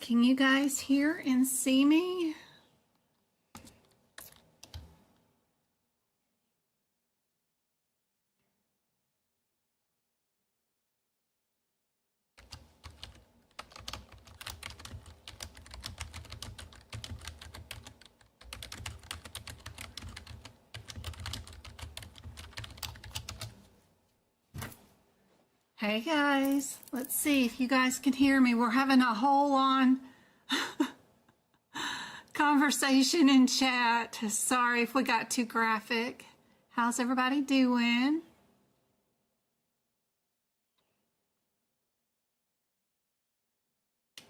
Can you guys hear and see me? Hey guys, let's see if you guys can hear me. We're having a whole on conversation in chat. Sorry if we got too graphic. How's everybody doing?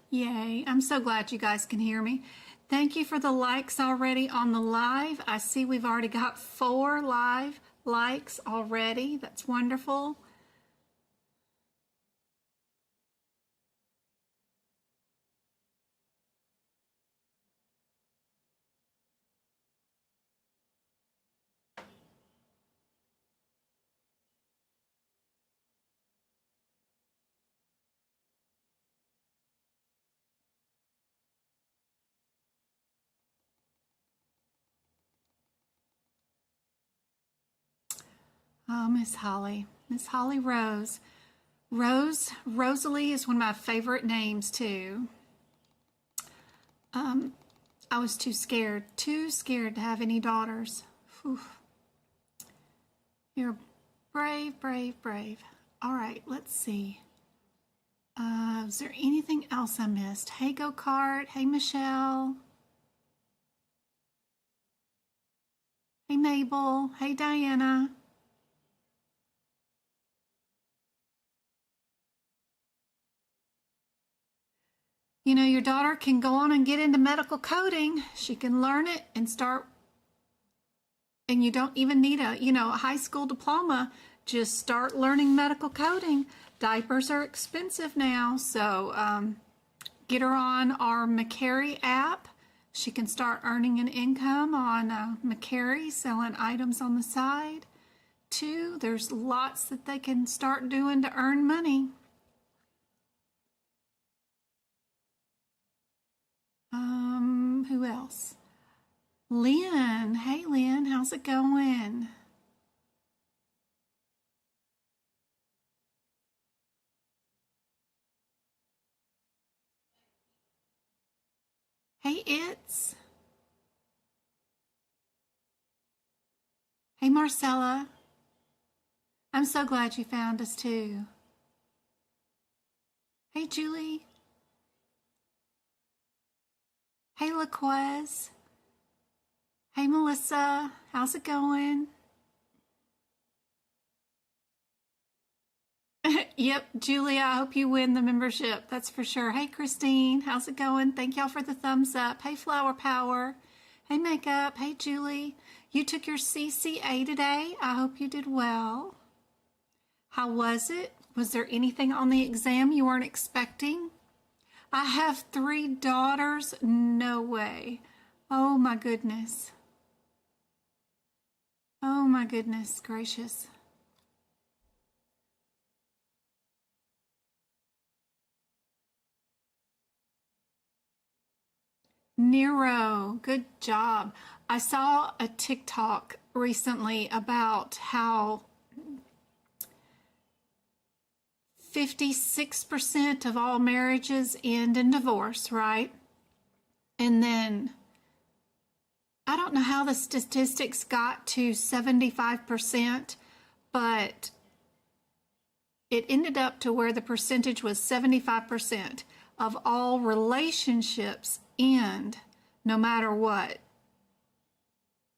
Yay, I'm so glad you guys can hear me. Thank you for the likes already on the live. I see we've already got 4 live likes already. That's wonderful. Oh, Miss Holly Rose. Rosalie is one of my favorite names too. I was too scared to have any daughters. Whew. You're brave, brave, brave. All right, let's see. Is there anything else I missed? Hey, Go-Kart. Hey, Michelle. Hey, Mabel. Hey, Diana. You know, your daughter can go on and get into medical coding. She can learn it and start, and you don't even need a high school diploma. Just start learning medical coding. Diapers are expensive now, so get her on our McCary app. She can start earning an income on McCary, selling items on the side. Too, there's lots that they can start doing to earn money. Who else? Lynn. Hey, Lynn. How's it going? Hey, It's. Hey, Marcella. I'm so glad you found us, too. Hey, Julie. Hey, LaQuez. Hey, Melissa. How's it going? Yep, Julie, I hope you win the membership. That's for sure. Hey, Christine. How's it going? Thank y'all for the thumbs up. Hey, Flower Power. Hey, Makeup. Hey, Julie. You took your CCA today. I hope you did well. How was it? Was there anything on the exam you weren't expecting? I have 3 daughters. No way. Oh my goodness. Oh my goodness gracious. Nero, good job. I saw a TikTok recently about how 56% of all marriages end in divorce, right? And then I don't know how the statistics got to 75%, but it ended up to where the percentage was 75% of all relationships end no matter what.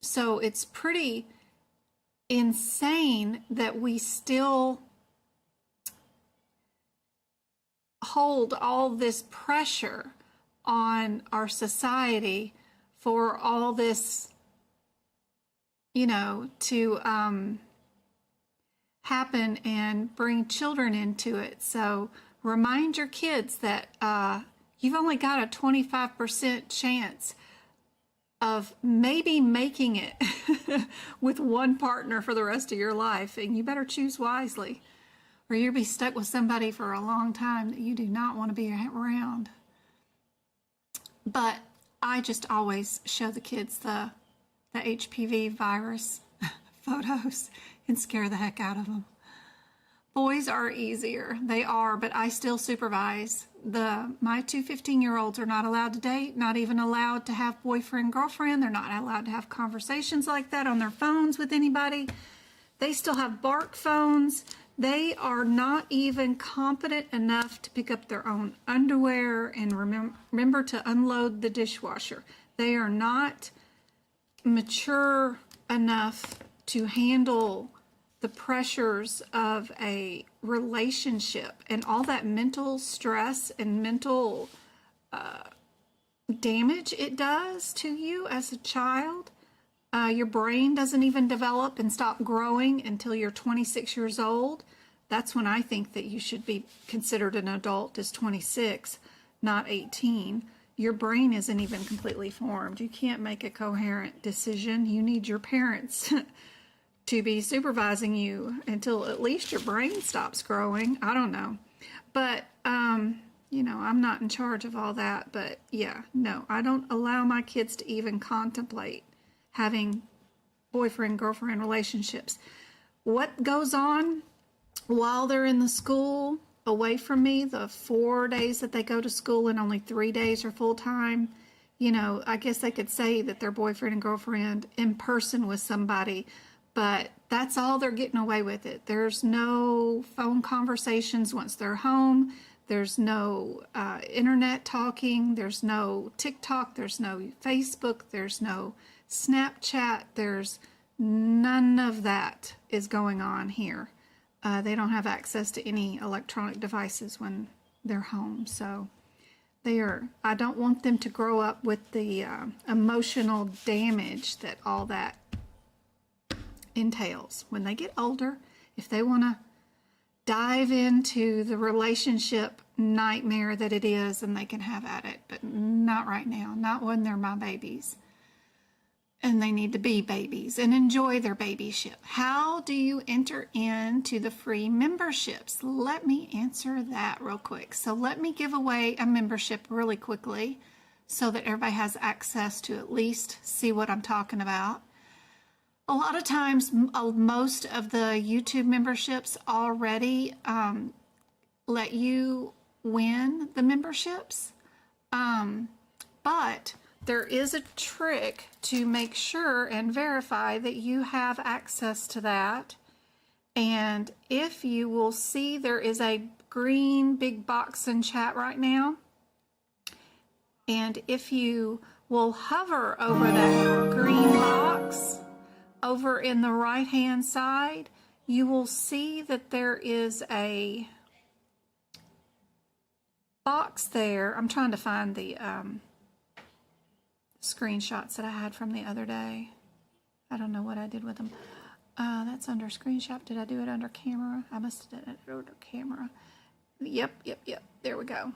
So it's pretty insane that we still hold all this pressure on our society for all this, to happen and bring children into it. So remind your kids that you've only got a 25% chance of maybe making it with one partner for the rest of your life, and you better choose wisely, or you'll be stuck with somebody for a long time that you do not want to be around. But I just always show the kids the HPV virus photos and scare the heck out of them. Boys are easier. They are, but I still supervise. My two 15-year-olds are not allowed to date, not even allowed to have boyfriend, girlfriend. They're not allowed to have conversations like that on their phones with anybody. They still have bark phones. They are not even competent enough to pick up their own underwear and remember to unload the dishwasher. They are not mature enough to handle the pressures of a relationship and all that mental stress and mental damage it does to you as a child. Your brain doesn't even develop and stop growing until you're 26 years old. That's when I think that you should be considered an adult, is 26, not 18. Your brain isn't even completely formed. You can't make a coherent decision. You need your parents to be supervising you until at least your brain stops growing. I don't know. But, you know, I'm not in charge of all that. But, yeah, no, I don't allow my kids to even contemplate having boyfriend-girlfriend relationships. What goes on while they're in the school away from me, the 4 days that they go to school and only 3 days are full-time, you know, I guess they could say that they're boyfriend and girlfriend in person with somebody, but that's all they're getting away with it. There's no phone conversations once they're home. There's no internet talking. There's no TikTok. There's no Facebook. There's no Snapchat. There's none of that is going on here. They don't have access to any electronic devices when they're home. So I don't want them to grow up with the emotional damage that all that entails. When they get older, if they want to dive into the relationship nightmare that it is, and they can have at it, but not right now, not when they're my babies. And they need to be babies and enjoy their babyship. How do you enter into the free memberships? Let me answer that real quick. So let me give away a membership really quickly so that everybody has access to at least see what I'm talking about. A lot of times, most of the YouTube memberships already let you win the memberships. But there is a trick to make sure and verify that you have access to that. And if you will see, there is a green big box in chat right now. And if you will hover over that green box over in the right hand side, you will see that there is a box there. I'm trying to find the screenshots that I had from the other day. I don't know what I did with them. That's under screenshot. Did I do it under camera? I must have done it under camera. Yep. There we go.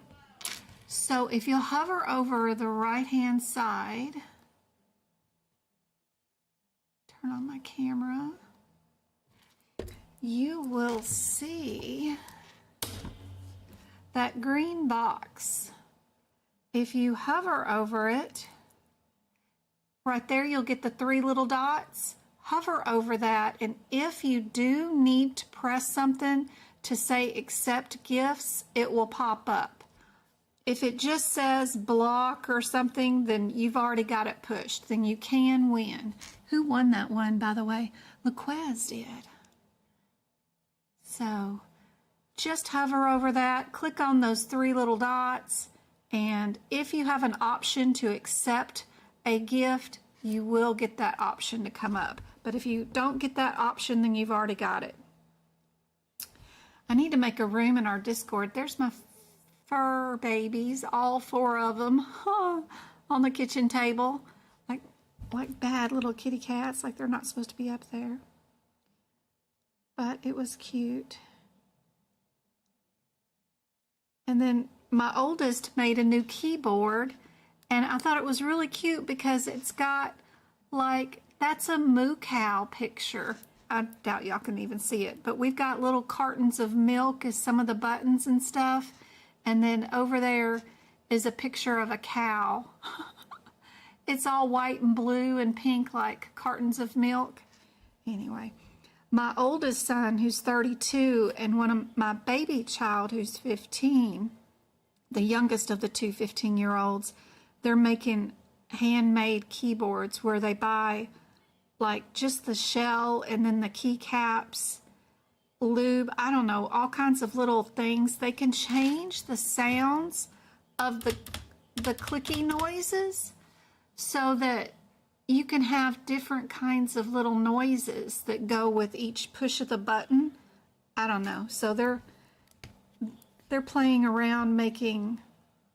So if you'll hover over the right hand side, turn on my camera, you will see that green box. If you hover over it, right there, you'll get the 3 little dots. Hover over that, and if you do need to press something to say accept gifts, it will pop up. If it just says block or something, then you've already got it pushed. Then you can win. Who won that one, by the way? LaQuez did. So just hover over that, click on those 3 little dots, and if you have an option to accept a gift, you will get that option to come up. But if you don't get that option, then you've already got it. I need to make a room in our Discord. There's my fur babies, all 4 of them, on the kitchen table, like bad little kitty cats, like they're not supposed to be up there. But it was cute. And then my oldest made a new keyboard, and I thought it was really cute because it's got, like, that's a moo cow picture. I doubt y'all can even see it, but we've got little cartons of milk as some of the buttons and stuff. And then over there is a picture of a cow. It's all white and blue and pink like cartons of milk. Anyway, my oldest son, who's 32, and one of my baby child, who's 15, the youngest of the two 15-year-olds, they're making handmade keyboards where they buy like just the shell and then the keycaps, lube, I don't know, all kinds of little things. They can change the sounds of the clicky noises so that you can have different kinds of little noises that go with each push of the button. I don't know. So they're playing around making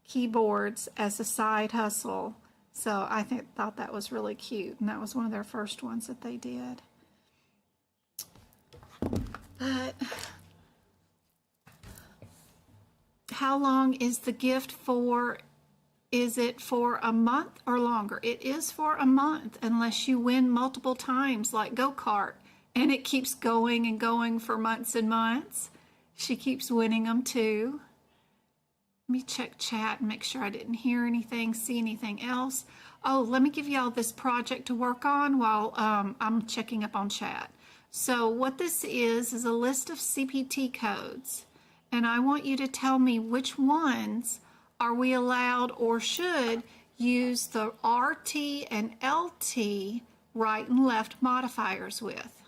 keyboards as a side hustle. So I thought that was really cute, and that was one of their first ones that they did. But how long is the gift for? Is it for a month or longer? It is for a month, unless you win multiple times like go-kart, and it keeps going and going for months and months. She keeps winning them too. Let me check chat and make sure I didn't hear anything, see anything else. Oh, let me give y'all this project to work on while I'm checking up on chat. So what this is a list of CPT codes, and I want you to tell me which ones are we allowed or should use the RT and LT right and left modifiers with.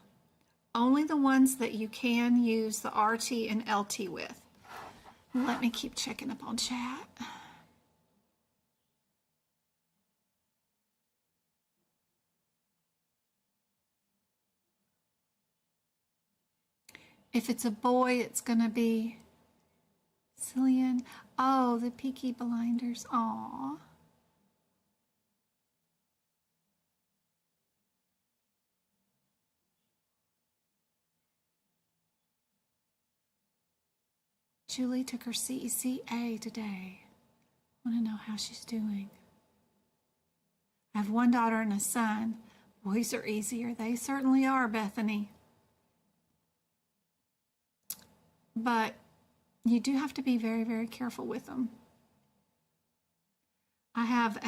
Only the ones that you can use the RT and LT with. Let me keep checking up on chat. If it's a boy, it's going to be Cillian. Oh, the Peaky Blinders. Aw. Julie took her CECA today. I want to know how she's doing. I have one daughter and a son. Boys are easier. They certainly are, Bethany. But you do have to be very, very careful with them. I have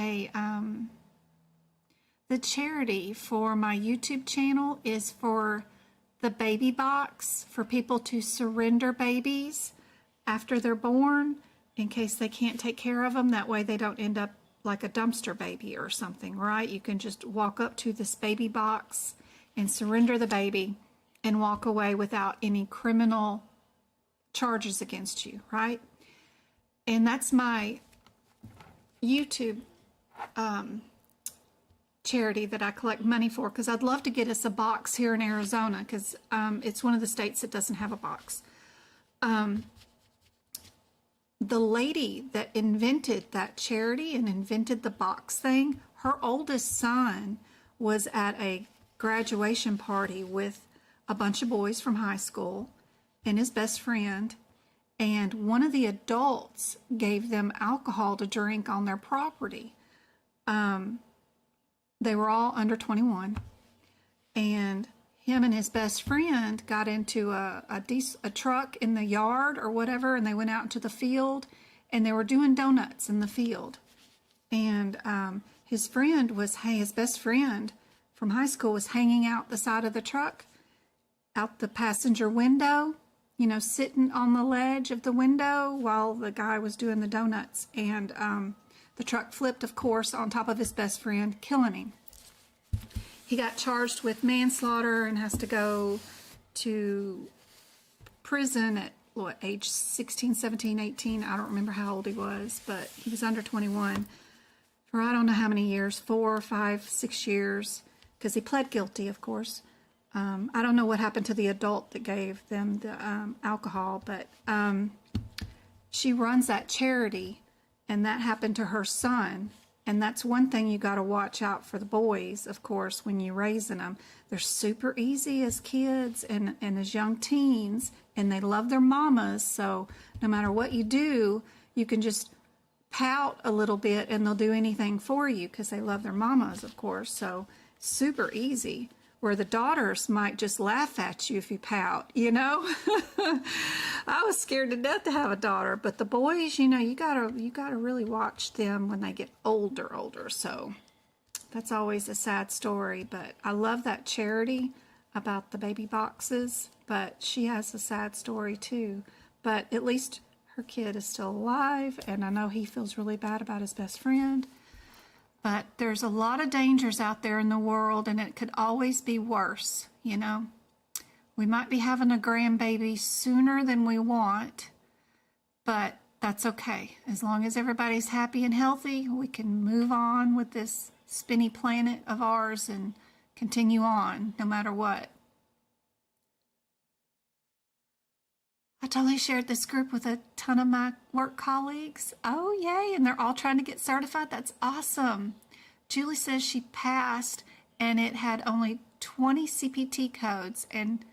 the charity for my YouTube channel is for the baby box, for people to surrender babies after they're born in case they can't take care of them. That way they don't end up like a dumpster baby or something, right? You can just walk up to this baby box and surrender the baby and walk away without any criminal charges against you, right? And that's my YouTube charity that I collect money for, because I'd love to get us a box here in Arizona, because it's one of the states that doesn't have a box. The lady that invented that charity and invented the box thing, her oldest son was at a graduation party with a bunch of boys from high school and his best friend, and one of the adults gave them alcohol to drink on their property. They were all under 21, and him and his best friend got into a truck in the yard or whatever, and they went out into the field, and they were doing donuts in the field. And his best friend from high school was hanging out the side of the truck, out the passenger window, you know, sitting on the ledge of the window while the guy was doing the donuts. And the truck flipped, of course, on top of his best friend, killing him. He got charged with manslaughter and has to go to prison at age 16, 17, 18. I don't remember how old he was, but he was under 21 for I don't know how many years, 4, 5, 6 years, because he pled guilty, of course. I don't know what happened to the adult that gave them the alcohol, but she runs that charity, and that happened to her son. And that's one thing you got to watch out for the boys, of course, when you're raising them. They're super easy as kids and as young teens, and they love their mamas. So no matter what you do, you can just pout a little bit and they'll do anything for you because they love their mamas, of course. So super easy. where the daughters might just laugh at you if you pout, you know? I was scared to death to have a daughter, but the boys, you know, you gotta really watch them when they get older. So that's always a sad story, but I love that Charity about the baby boxes, but she has a sad story too. But at least her kid is still alive, and I know he feels really bad about his best friend. But there's a lot of dangers out there in the world, and it could always be worse, you know. We might be having a grandbaby sooner than we want, but that's okay. As long as everybody's happy and healthy, we can move on with this spinny planet of ours and continue on no matter what. I totally shared this group with a ton of my work colleagues. Oh, yay, and they're all trying to get certified. That's awesome. Julie says she passed, and it had only 20 CPT codes and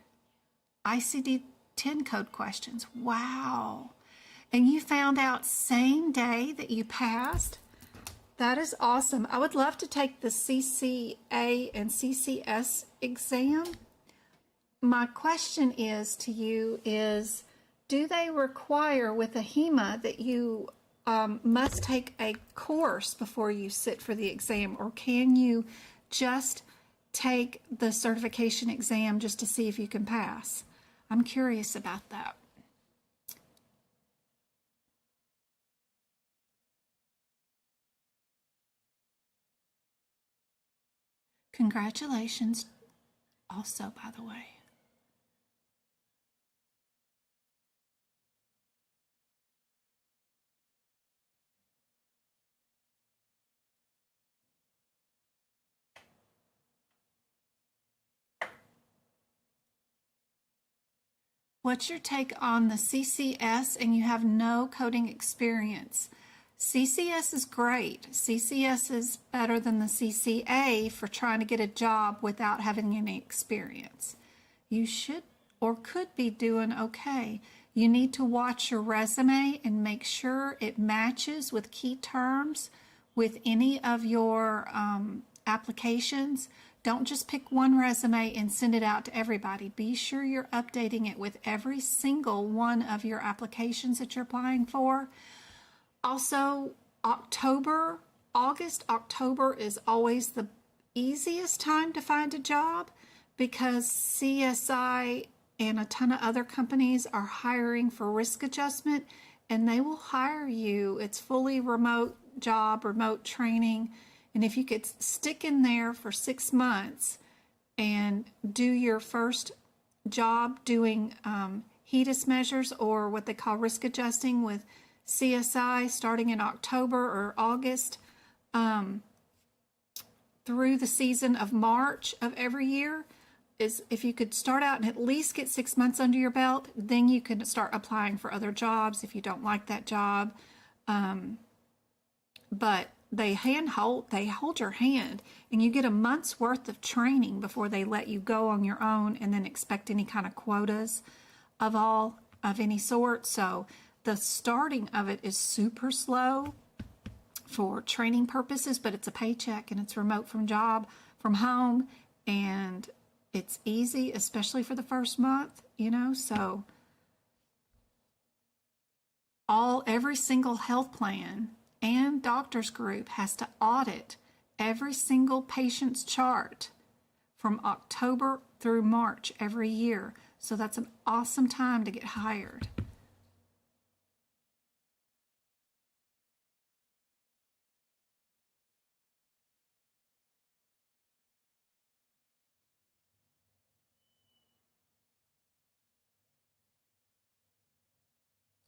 ICD-10 code questions. Wow. And you found out same day that you passed? That is awesome. I would love to take the CCA and CCS exam. My question is to you is, do they require with ahima that you must take a course before you sit for the exam, or can you just take the certification exam just to see if you can pass? I'm curious about that. Congratulations also, by the way. What's your take on the CCS and you have no coding experience? CCS is great. CCS is better than the CCA for trying to get a job without having any experience. You should or could be doing okay. You need to watch your resume and make sure it matches with key terms with any of your applications. Don't just pick one resume and send it out to everybody. Be sure you're updating it with every single one of your applications that you're applying for. Also, October is always the easiest time to find a job because CSI and a ton of other companies are hiring for risk adjustment, and they will hire you. It's fully remote job, remote training. And if you could stick in there for 6 months and do your first job doing HEDIS measures or what they call risk adjusting with CSI starting in October or August through the season of March of every year, is if you could start out and at least get 6 months under your belt, then you can start applying for other jobs if you don't like that job. But they hold your hand, and you get a month's worth of training before they let you go on your own and then expect any kind of quotas of any sort. So the starting of it is super slow for training purposes, but it's a paycheck and it's remote from home, and it's easy, especially for the first month, you know. So every single health plan and doctor's group has to audit every single patient's chart from October through March every year. So that's an awesome time to get hired.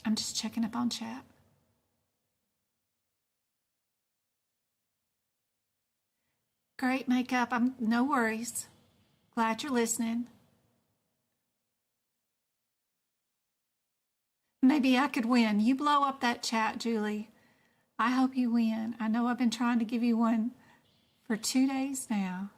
I'm just checking up on chat. Great makeup. No worries. Glad you're listening. Maybe I could win. You blow up that chat, Julie. I hope you win. I know I've been trying to give you one for 2 days now.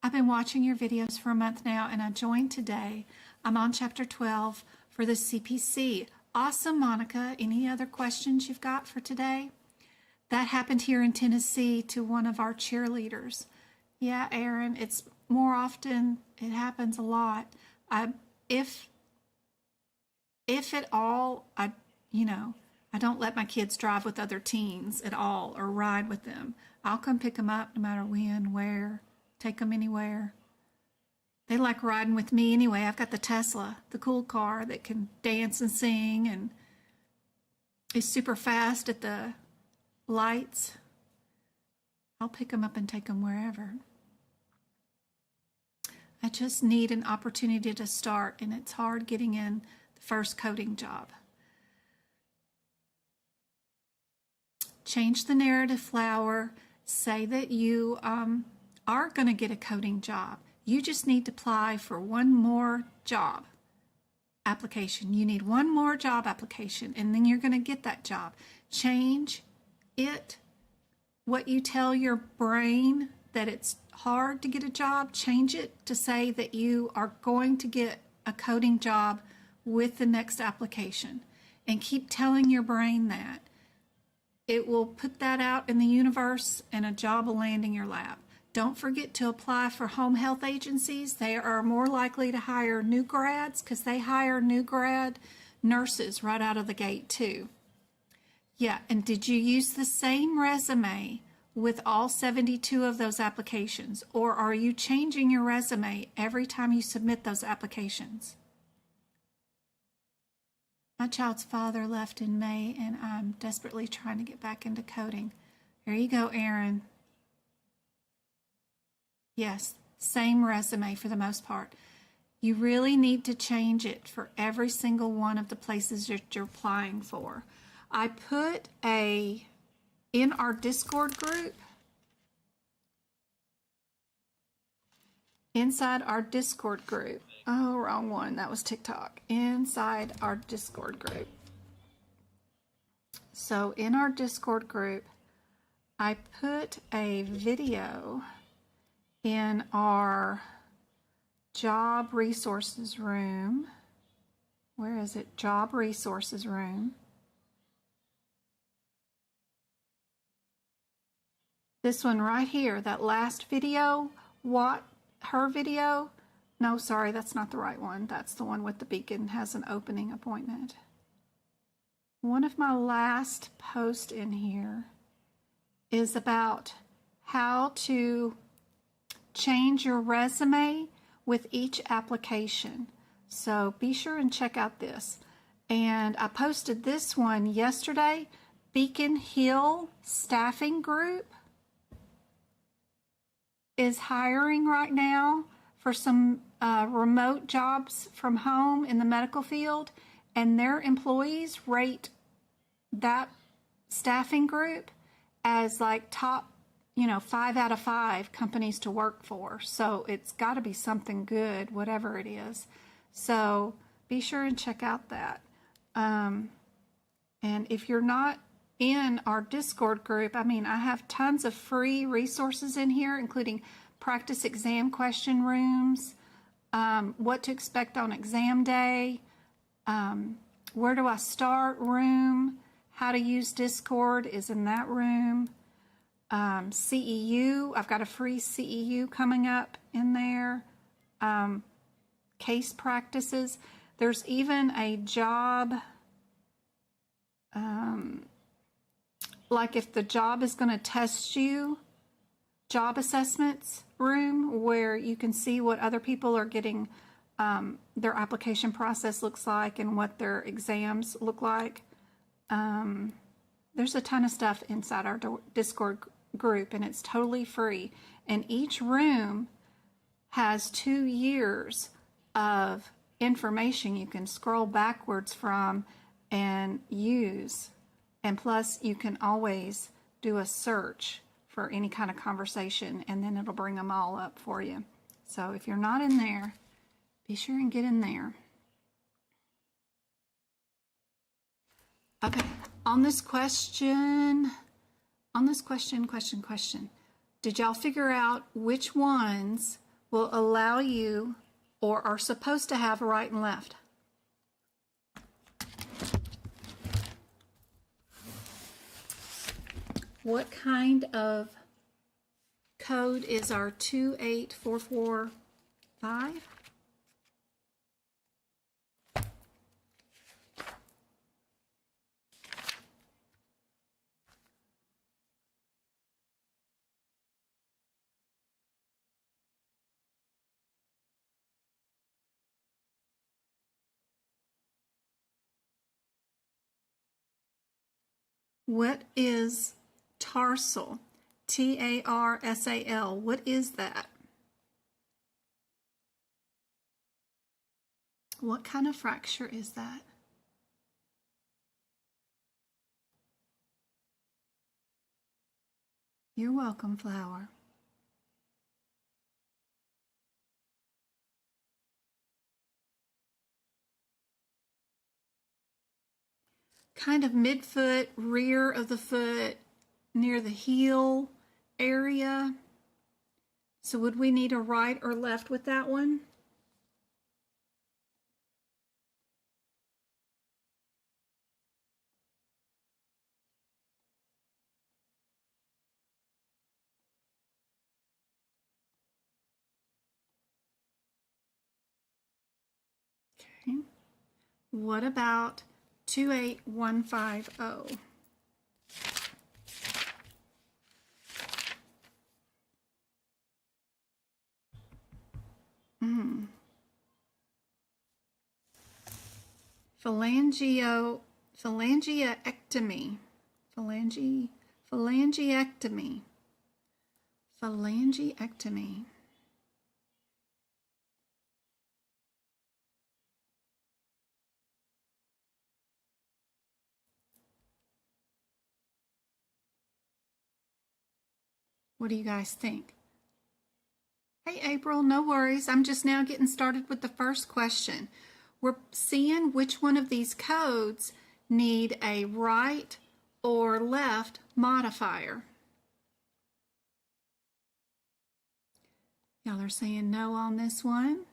I've been watching your videos for a month now, and I joined today. I'm on chapter 12 for the CPC. Awesome, Monica. Any other questions you've got for today? That happened here in Tennessee to one of our cheerleaders. Yeah, Aaron, it's more often, it happens a lot. If at all, I don't let my kids drive with other teens at all or ride with them. I'll come pick them up no matter when, where, take them anywhere. They like riding with me anyway. I've got the Tesla, the cool car that can dance and sing and is super fast at the lights. I'll pick them up and take them wherever. I just need an opportunity to start, and it's hard getting in the first coding job. Change the narrative, Flower. Say that you are going to get a coding job. You just need to apply for one more job application. You need one more job application, and then you're going to get that job. Change it, what you tell your brain that it's hard to get a job, change it to say that you are going to get a coding job with the next application. And keep telling your brain that. It will put that out in the universe and a job will land in your lap. Don't forget to apply for home health agencies. They are more likely to hire new grads because they hire new grad nurses right out of the gate too. Yeah, and did you use the same resume with all 72 of those applications, or are you changing your resume every time you submit those applications? My child's father left in May, and I'm desperately trying to get back into coding. There you go, Aaron. Yes, same resume for the most part. You really need to change it for every single one of the places that you're applying for. I put in our Discord group, inside our Discord group, oh, wrong one, that was TikTok, inside our Discord group. So in our Discord group, I put a video in our job resources room. Where is it? Job resources room. This one right here, that last video, her video. No, sorry, that's not the right one. That's the one with the beacon, has an opening appointment. One of my last posts in here is about how to change your resume with each application. So be sure and check out this. And I posted this one yesterday, Beacon Hill Staffing Group is hiring right now for some remote jobs from home in the medical field, and their employees rate that staffing group as like top, 5 out of 5 companies to work for. So it's got to be something good, whatever it is. So be sure and check out that. And if you're not in our Discord group, I have tons of free resources in here, including practice exam question rooms, what to expect on exam day, where do I start room, how to use Discord is in that room, CEU, I've got a free CEU coming up in there, case practices. There's even a job, like if the job is going to test you, job assessments room where you can see what other people are getting, their application process looks like and what their exams look like. There's a ton of stuff inside our Discord group, and it's totally free. And each room has 2 years of information you can scroll backwards from and use. And plus, you can always do a search for any kind of conversation, and then it'll bring them all up for you. So if you're not in there, be sure and get in there. Okay, on this question, did y'all figure out which ones will allow you or are supposed to have right and left? What kind of code is our 28445? What is tarsal? Tarsal. What is that? What kind of fracture is that? You're welcome, Flower. Kind of midfoot, rear of the foot, near the heel area. So would we need a right or left with that one? Okay. What about 28150? Phalangiectomy. Phalangiectomy. What do you guys think? Hey, April, no worries. I'm just now getting started with the first question. We're seeing which one of these codes need a right or left modifier. Y'all are saying no on this one.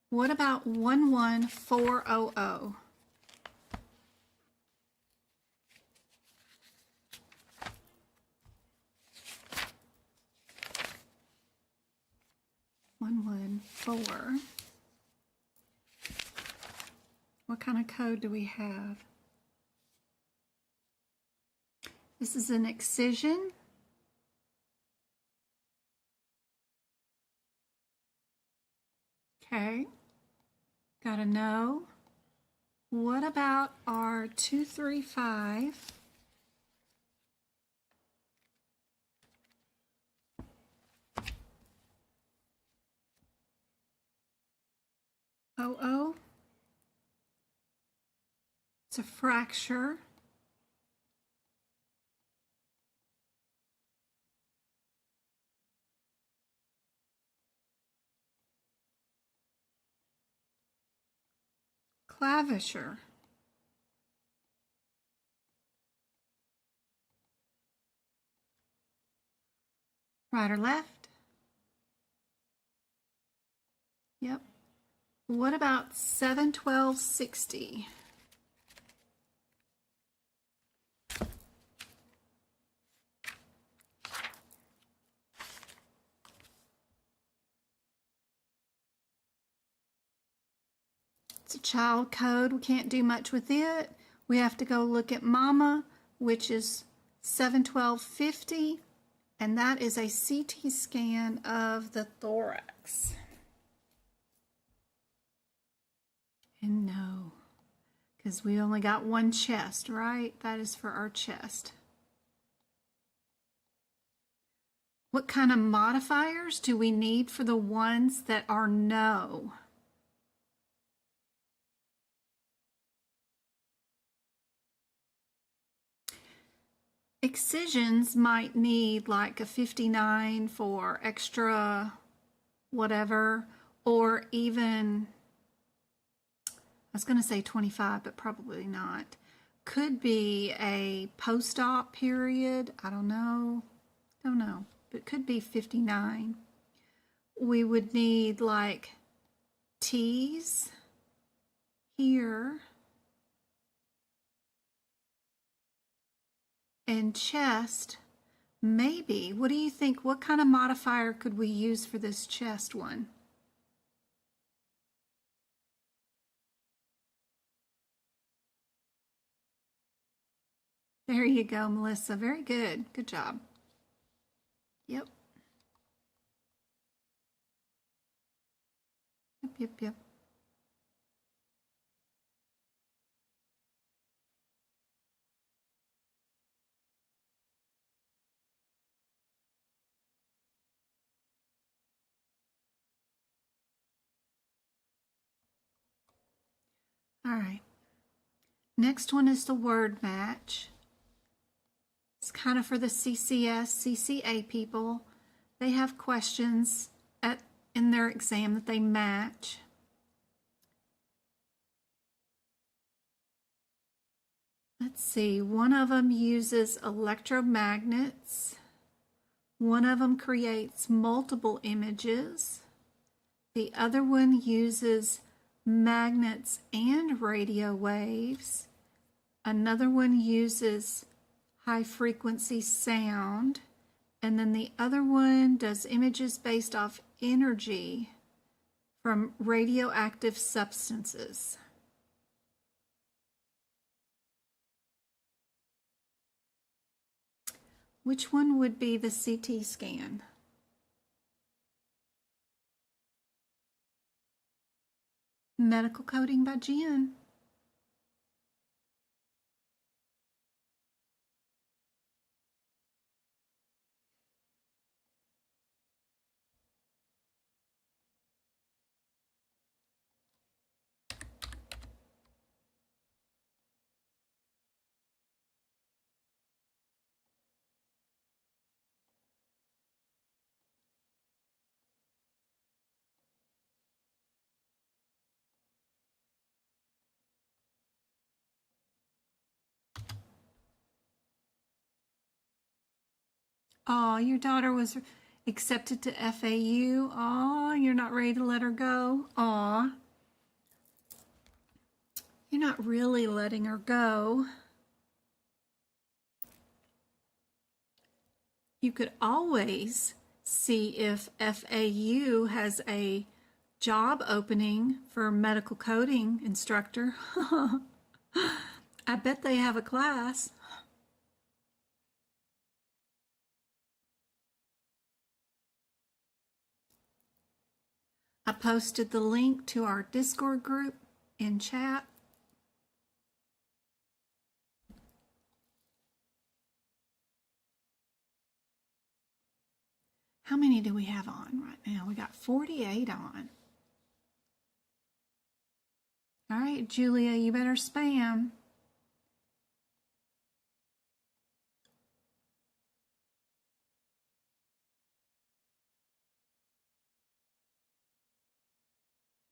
What about 11400? What kind of code do we have? This is an excision. Okay, gotta know. What about our 235? Oh, it's a fracture. Clavisher. Right or left? Yep. What about 71260? It's a child code. We can't do much with it. We have to go look at mama, which is 71250, and that is a CT scan of the thorax. And no, because we only got one chest, right? That is for our chest. What kind of modifiers do we need for the ones that are no? Excisions might need like a 59 for extra whatever, or even, I was going to say 25, but probably not. Could be a post-op period. I don't know, but could be 59. We would need like T's here And chest, maybe. What do you think? What kind of modifier could we use for this chest one? There you go, Melissa. Very good. Good job. Yep. Yep. All right. Next one is the word match. It's kind of for the CCS, CCA people. They have questions in their exam that they match. Let's see, one of them uses electromagnets. One of them creates multiple images. The other one uses magnets and radio waves. Another one uses high frequency sound. And then the other one does images based off energy from radioactive substances. Which one would be the CT scan? Medical coding by Jen. Oh, your daughter was accepted to FAU. Oh, you're not ready to let her go. Oh, you're not really letting her go. You could always see if FAU has a job opening for a medical coding instructor. I bet they have a class. I posted the link to our Discord group in chat. How many do we have on right now? We got 48 on. All right, Julia, you better spam.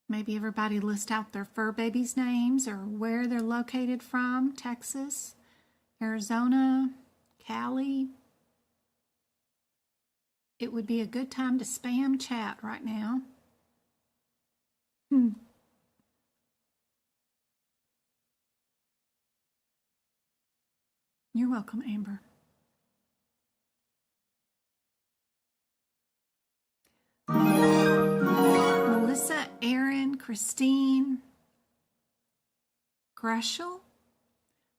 Maybe everybody list out their fur babies' names or where they're located from. Texas, Arizona, Cali. It would be a good time to spam chat right now. You're welcome, Amber. Melissa, Aaron, Christine, Greshel,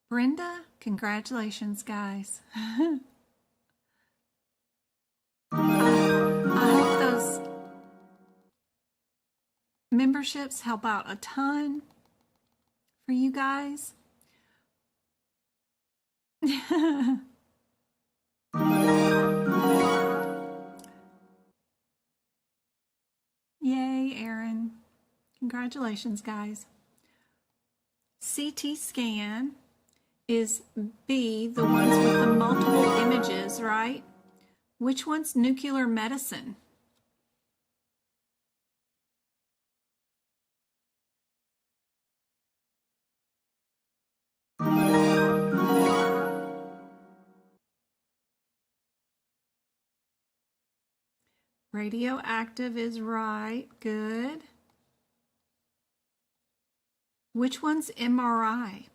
Brenda, congratulations, guys. I hope those memberships help out a ton for you guys. Yay, Aaron. Congratulations, guys. CT scan is B, the ones with the multiple images, right? Which one's nuclear medicine? Radioactive is right. Good. Which one's MRI?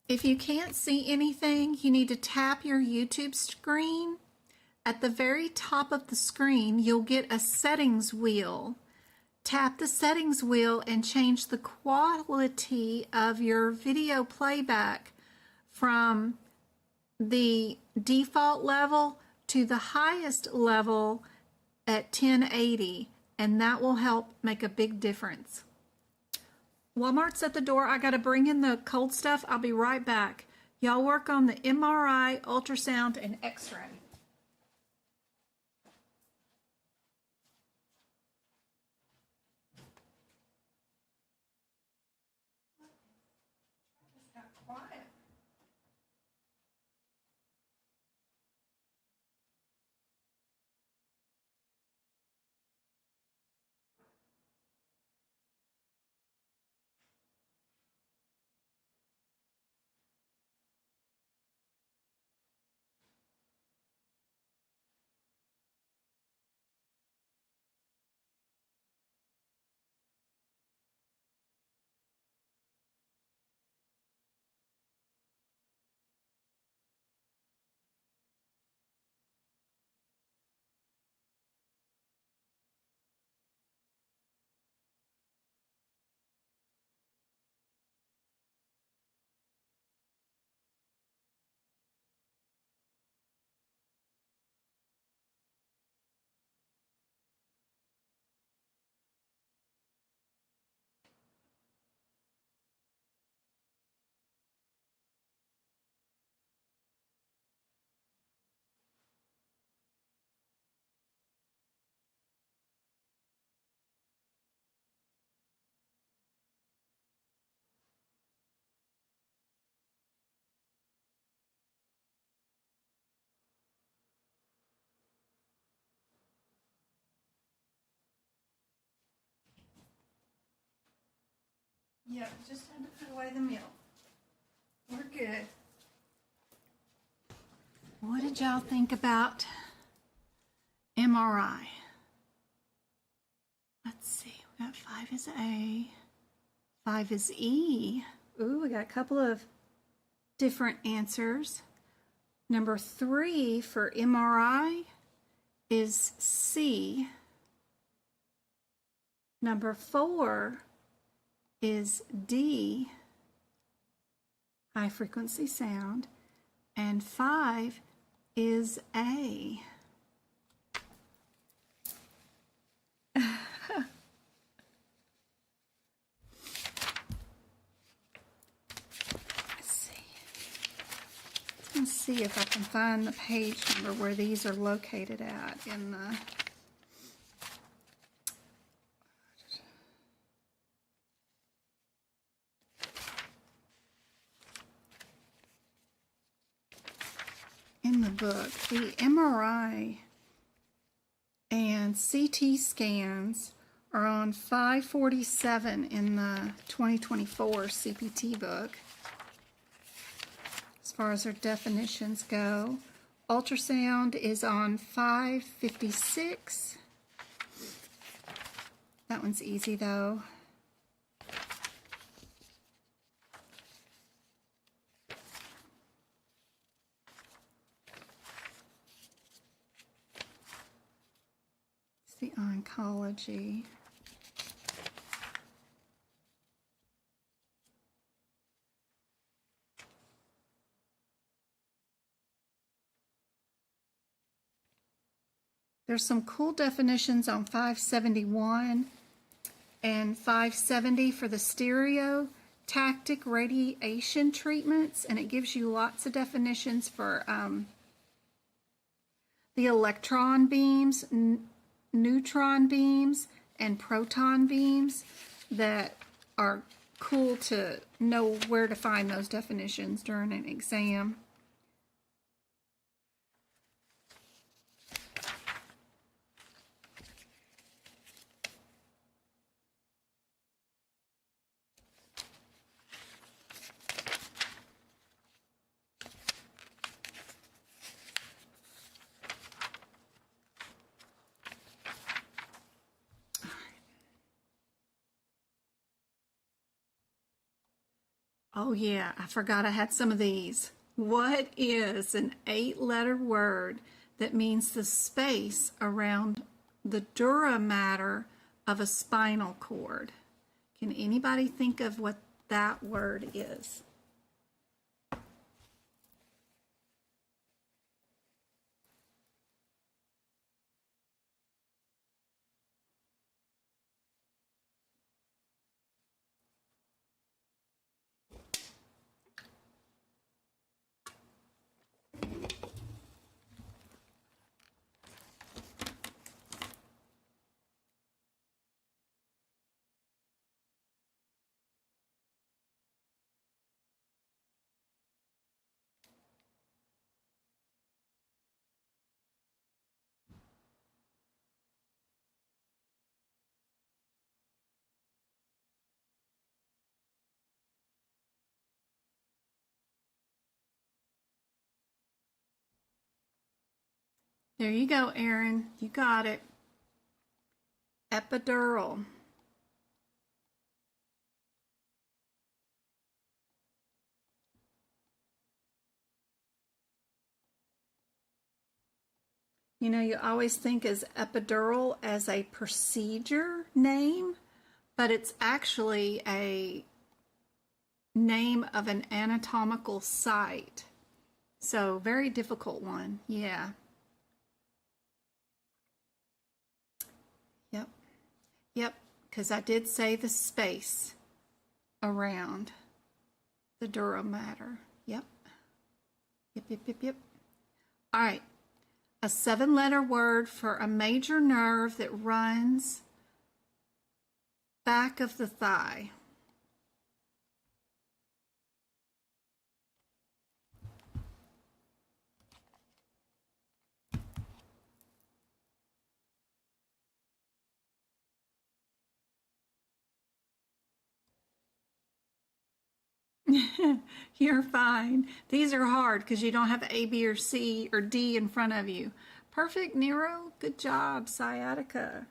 If you can't see anything, you need to tap your YouTube screen. At the very top of the screen, you'll get a settings wheel. Tap the settings wheel and change the quality of your video playback from the default level to the highest level at 1080, and that will help make a big difference. Walmart's at the door. I got to bring in the cold stuff. I'll be right back. Y'all work on the MRI, ultrasound, and x-ray. Yep, just had to put away the milk. We're good. What did y'all think about MRI? Let's see, we got 5 is A, 5 is E. Ooh, we got a couple of different answers. Number 3 for MRI is C. Number 4 is D, high frequency sound, and 5 is A. Let's see if I can find the page number where these are located at in the book. The MRI and CT scans are on 547 in the 2024 CPT book. As far as their definitions go, ultrasound is on 556. That one's easy though. It's the oncology. There's some cool definitions on 571 and 570 for the stereotactic radiation treatments, and it gives you lots of definitions for the electron beams, neutron beams, and proton beams that are cool to know where to find those definitions during an exam. Oh yeah, I forgot I had some of these. What is an 8-letter word that means the space around the dura mater of a spinal cord? Can anybody think of what that word is? There you go, Erin. You got it. Epidural. You know, you always think as epidural as a procedure name, but it's actually a name of an anatomical site. So, very difficult one. Yeah. Yep. Yep. Because I did say the space around the dura mater. Yep. Yep, yep, yep, yep. All right. A 7-letter word for a major nerve that runs back of the thigh. You're fine. These are hard because you don't have A, B, or C or D in front of you. Perfect, Nero. Good job, sciatica.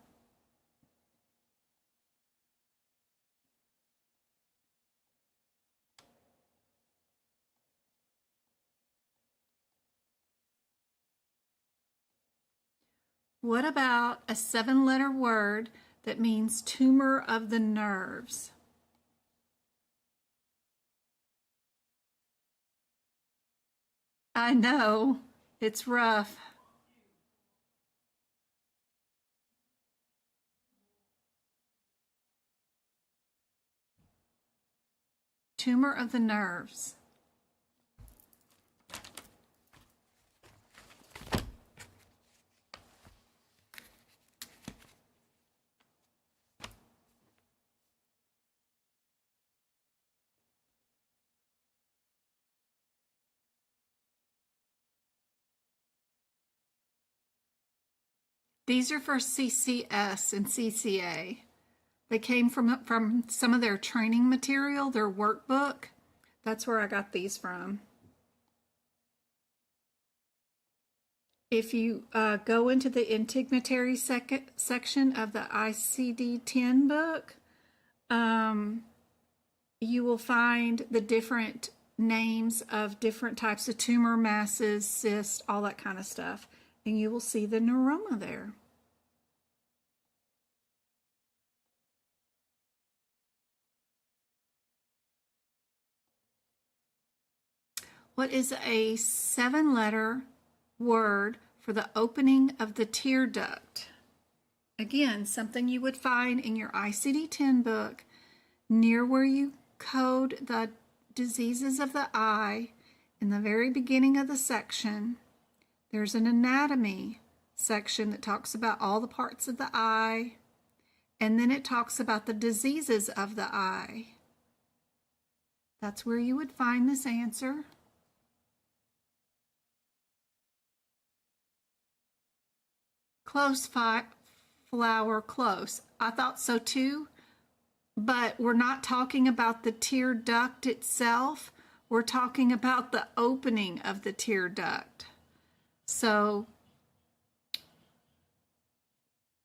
What about a 7-letter word that means tumor of the nerves? I know, it's rough. Tumor of the nerves. These are for CCS and CCA. They came from some of their training material, their workbook. That's where I got these from. If you go into the integumentary section of the ICD-10 book, you will find the different names of different types of tumor masses, cysts, all that kind of stuff. And you will see the neuroma there. What is a 7-letter word for the opening of the tear duct? Again, something you would find in your ICD-10 book near where you code the diseases of the eye. In the very beginning of the section, there's an anatomy section that talks about all the parts of the eye, and then it talks about the diseases of the eye. That's where you would find this answer. Close, flower, close. I thought so too, but we're not talking about the tear duct itself. We're talking about the opening of the tear duct. So,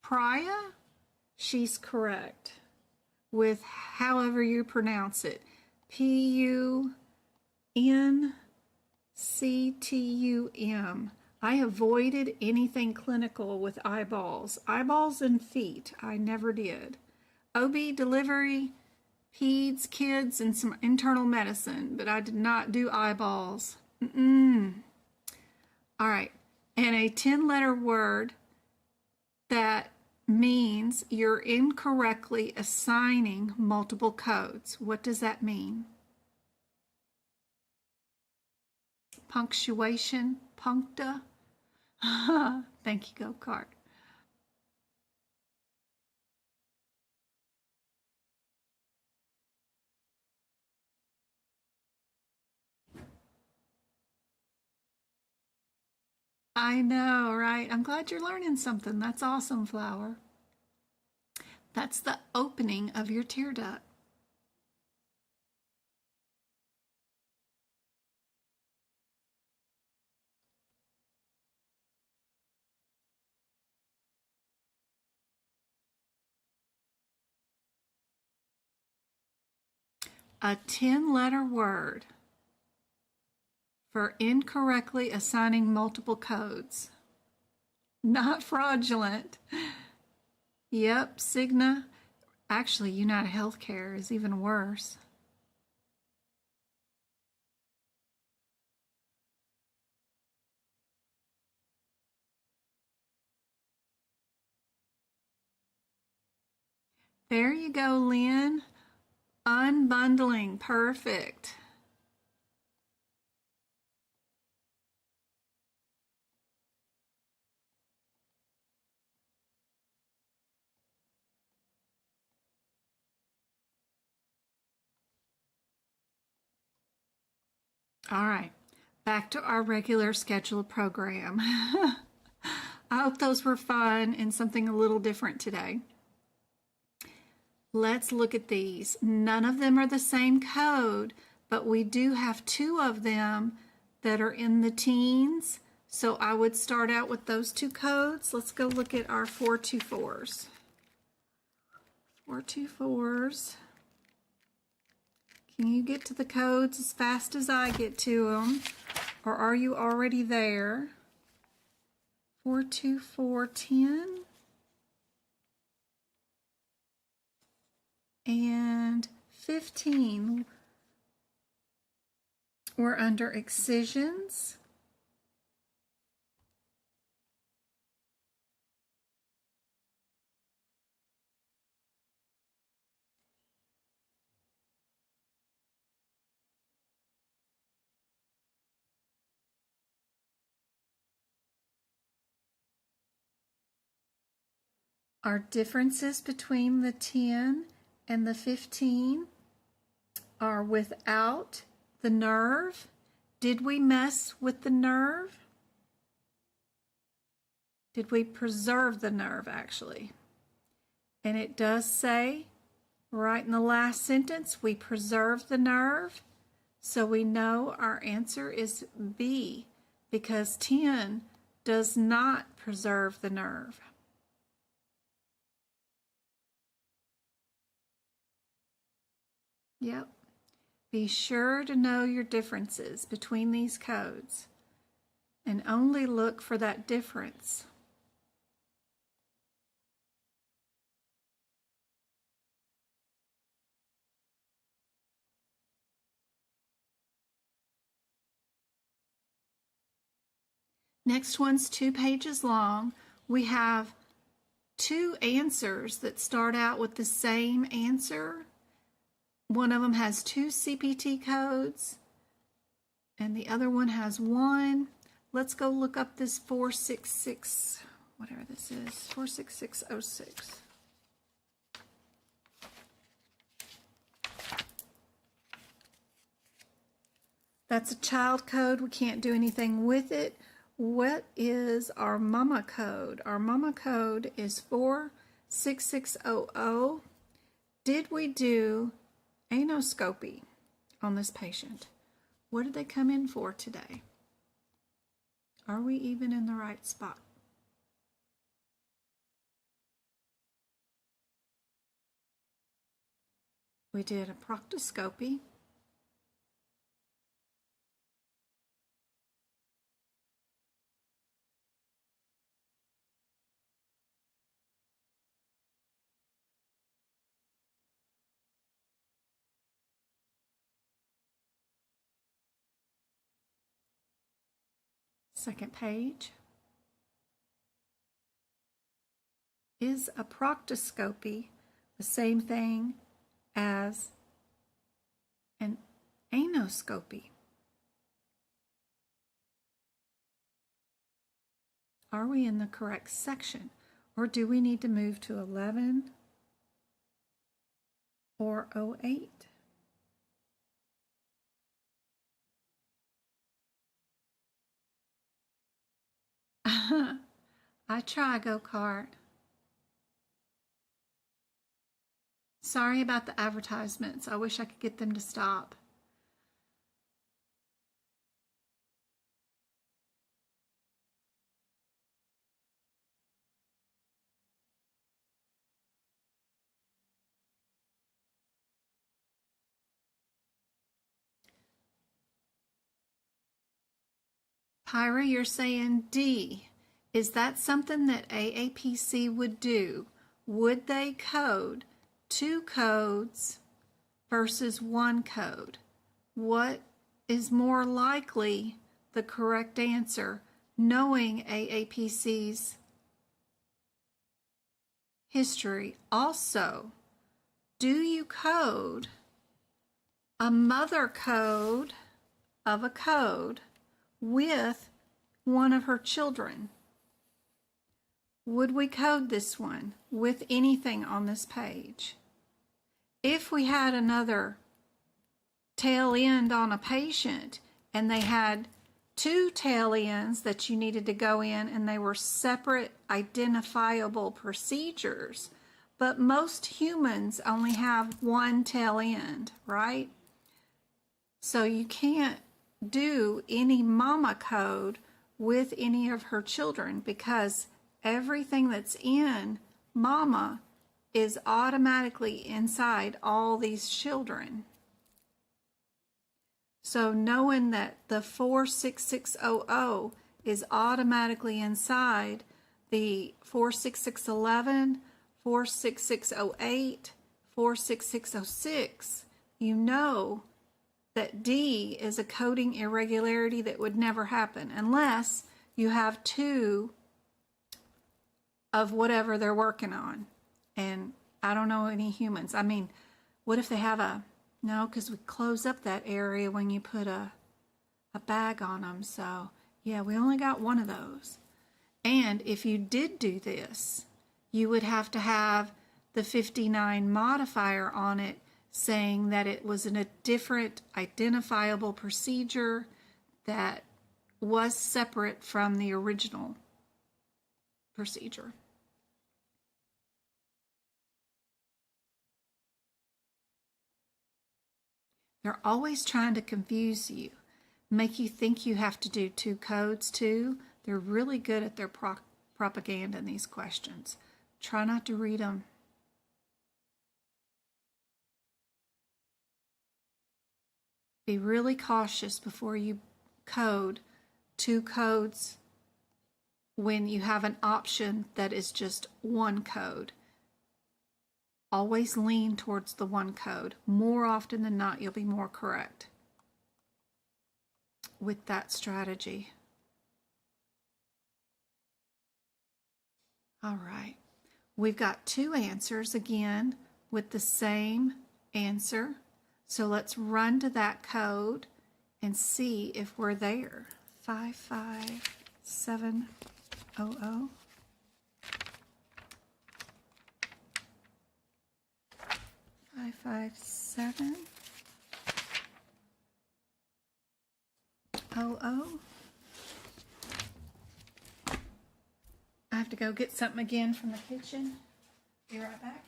Priya, she's correct with however you pronounce it. P-U-N-C-T-U-M. I avoided anything clinical with eyeballs. Eyeballs and feet, I never did. OB, delivery, peds, kids, and some internal medicine, but I did not do eyeballs. All right, and a 10-letter word that means you're incorrectly assigning multiple codes. What does that mean? Punctuation, puncta. Thank you, Go-Kart. I know, right? I'm glad you're learning something. That's awesome, Flower. That's the opening of your tear duct. A 10-letter word for incorrectly assigning multiple codes. Not fraudulent. Yep, Cigna. Actually, United Healthcare is even worse. There you go, Lynn. Unbundling. Perfect. All right, back to our regular scheduled program. I hope those were fun and something a little different today. Let's look at these. None of them are the same code, but we do have two of them that are in the teens. So I would start out with those two codes. Let's go look at our 424s. 424s. Can you get to the codes as fast as I get to them? Or are you already there? 42410 and 15. We're under excisions. Our differences between the 10 and the 15 are without the nerve. Did we mess with the nerve? Did we preserve the nerve, actually? And it does say right in the last sentence, we preserve the nerve. So we know our answer is B, because 10 does not preserve the nerve. Yep. Be sure to know your differences between these codes and only look for that difference. Next one's 2 pages long. We have 2 answers that start out with the same answer. One of them has 2 CPT codes and the other one has 1. Let's go look up this 466, whatever this is, 46606. That's a child code. We can't do anything with it. What is our mama code? Our mama code is 46600. Did we do anoscopy on this patient? What did they come in for today? Are we even in the right spot? We did a proctoscopy. Second page. Is a proctoscopy the same thing as an anoscopy? Are we in the correct section, or do we need to move to 11 or 08? I try, go-kart. Sorry about the advertisements. I wish I could get them to stop. Pyra, you're saying D. Is that something that AAPC would do? Would they code 2 codes versus 1 code? What is more likely the correct answer, knowing AAPC's history? Also, do you code a mother code of a code with one of her children? Would we code this one with anything on this page? If we had another tail end on a patient and they had 2 tail ends that you needed to go in and they were separate identifiable procedures, but most humans only have 1 tail end, right? So you can't do any mama code with any of her children because everything that's in mama is automatically inside all these children. So knowing that the 46600 is automatically inside the 46611, 46608, 46606, you know that D is a coding irregularity that would never happen unless you have 2 of whatever they're working on. And I don't know any humans. I mean, what if they have a, no, because we close up that area when you put a bag on them. So yeah, we only got 1 of those. And if you did do this, you would have to have the 59 modifier on it saying that it was in a different identifiable procedure that was separate from the original procedure. They're always trying to confuse you, make you think you have to do 2 codes too. They're really good at their propaganda in these questions. Try not to read them. Be really cautious before you code 2 codes when you have an option that is just 1 code. Always lean towards the 1 code. More often than not, you'll be more correct with that strategy. All right. We've got 2 answers again with the same answer. So let's run to that code and see if we're there. 55700. 55700. I have to go get something again from the kitchen. Be right back.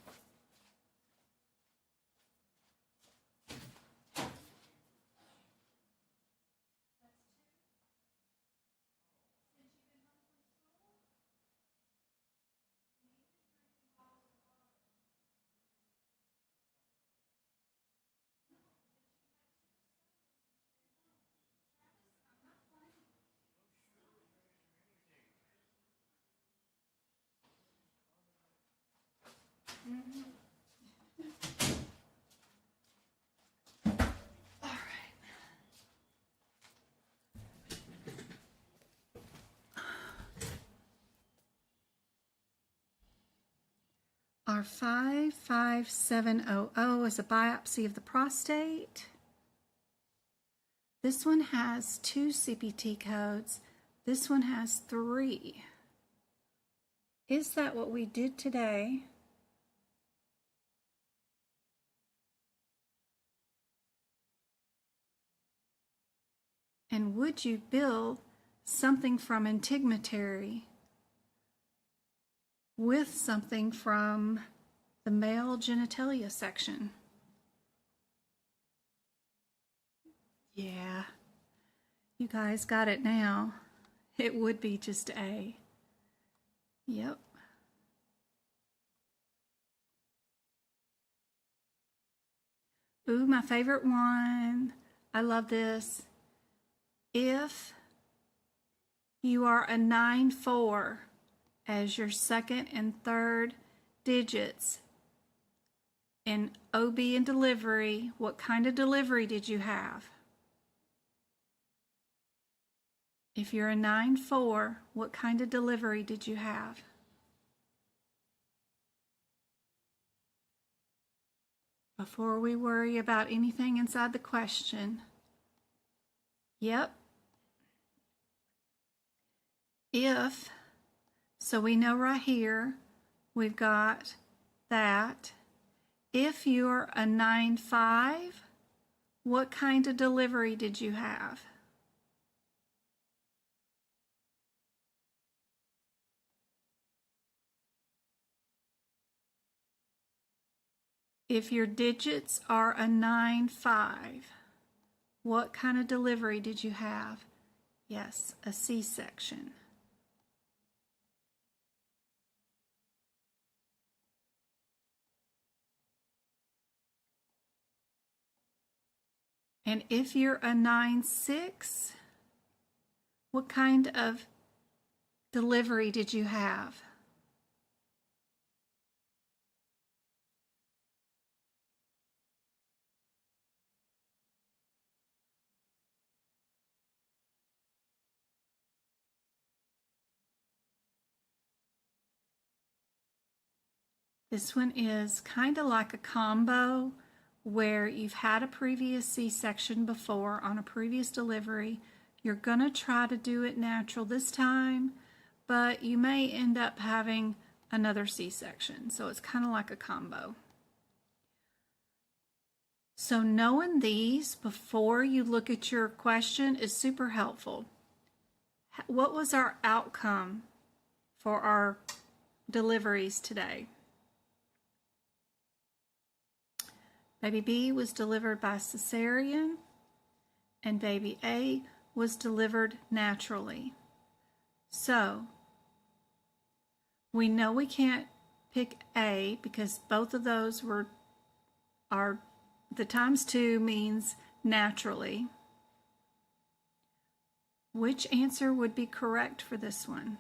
R55700 is a biopsy of the prostate. This one has 2 CPT codes. This one has 3. Is that what we did today? And would you bill something from integumentary with something from the male genitalia section? Yeah, you guys got it now. It would be just A. Yep. Ooh, my favorite one. I love this. If you are a 9-4 as your second and third digits in OB and delivery, what kind of delivery did you have? If you're a 9-4, what kind of delivery did you have? Before we worry about anything inside the question. Yep. If, so we know right here, we've got that. If you're a 9-5, what kind of delivery did you have? If your digits are a 9-5, what kind of delivery did you have? Yes, a C-section. And if you're a 9-6, what kind of delivery did you have? This one is kind of like a combo where you've had a previous C-section before on a previous delivery. You're going to try to do it natural this time, but you may end up having another C-section. So it's kind of like a combo. So knowing these before you look at your question is super helpful. What was our outcome for our deliveries today? Baby B was delivered by cesarean, and baby A was delivered naturally. So, we know we can't pick A because both of those are the ×2 means naturally. Which answer would be correct for this one?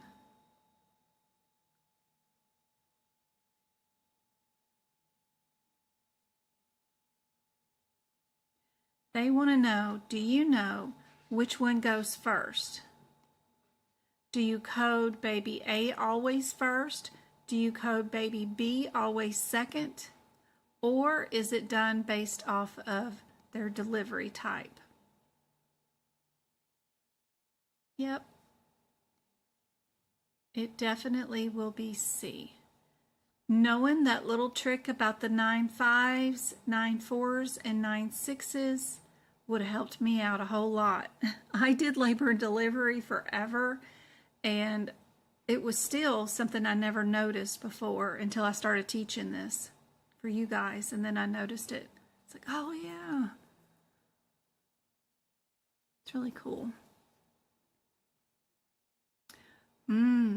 They want to know, do you know which one goes first? Do you code baby A always first? Do you code baby B always second? Or is it done based off of their delivery type? Yep. It definitely will be C. Knowing that little trick about the 9-5s, 9-4s, and 9-6s would have helped me out a whole lot. I did labor and delivery forever, and it was still something I never noticed before until I started teaching this for you guys, and then I noticed it. It's like, oh yeah. It's really cool.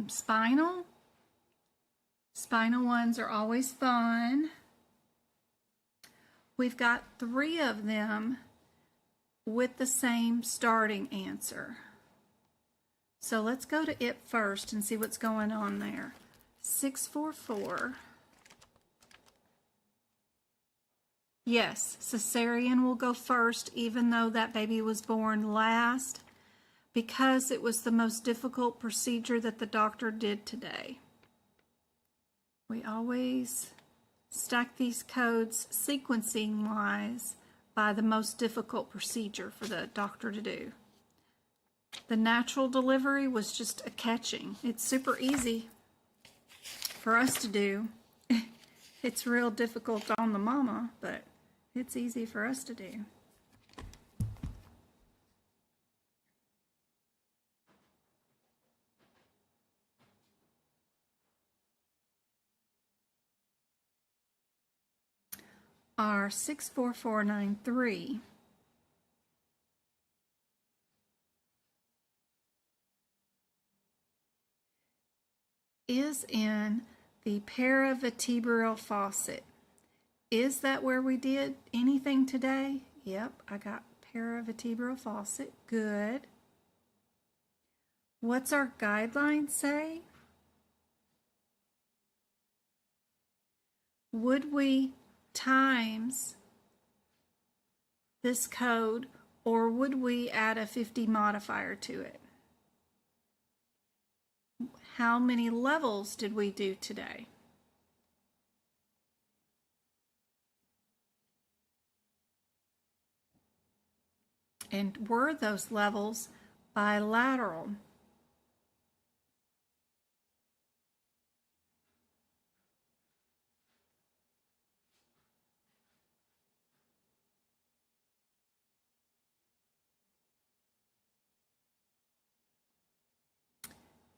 Spinal. Spinal ones are always fun. We've got 3 of them with the same starting answer. So let's go to it first and see what's going on there. 644. Yes, cesarean will go first even though that baby was born last because it was the most difficult procedure that the doctor did today. We always Stack these codes sequencing-wise by the most difficult procedure for the doctor to do. The natural delivery was just a catching. It's super easy for us to do. It's real difficult on the mama, but it's easy for us to do. Our 64493 is in the paravertebral faucet. Is that where we did anything today? Yep, I got paravertebral faucet. Good. What's our guideline say? Would we times this code, or would we add a 50 modifier to it? How many levels did we do today? And were those levels bilateral?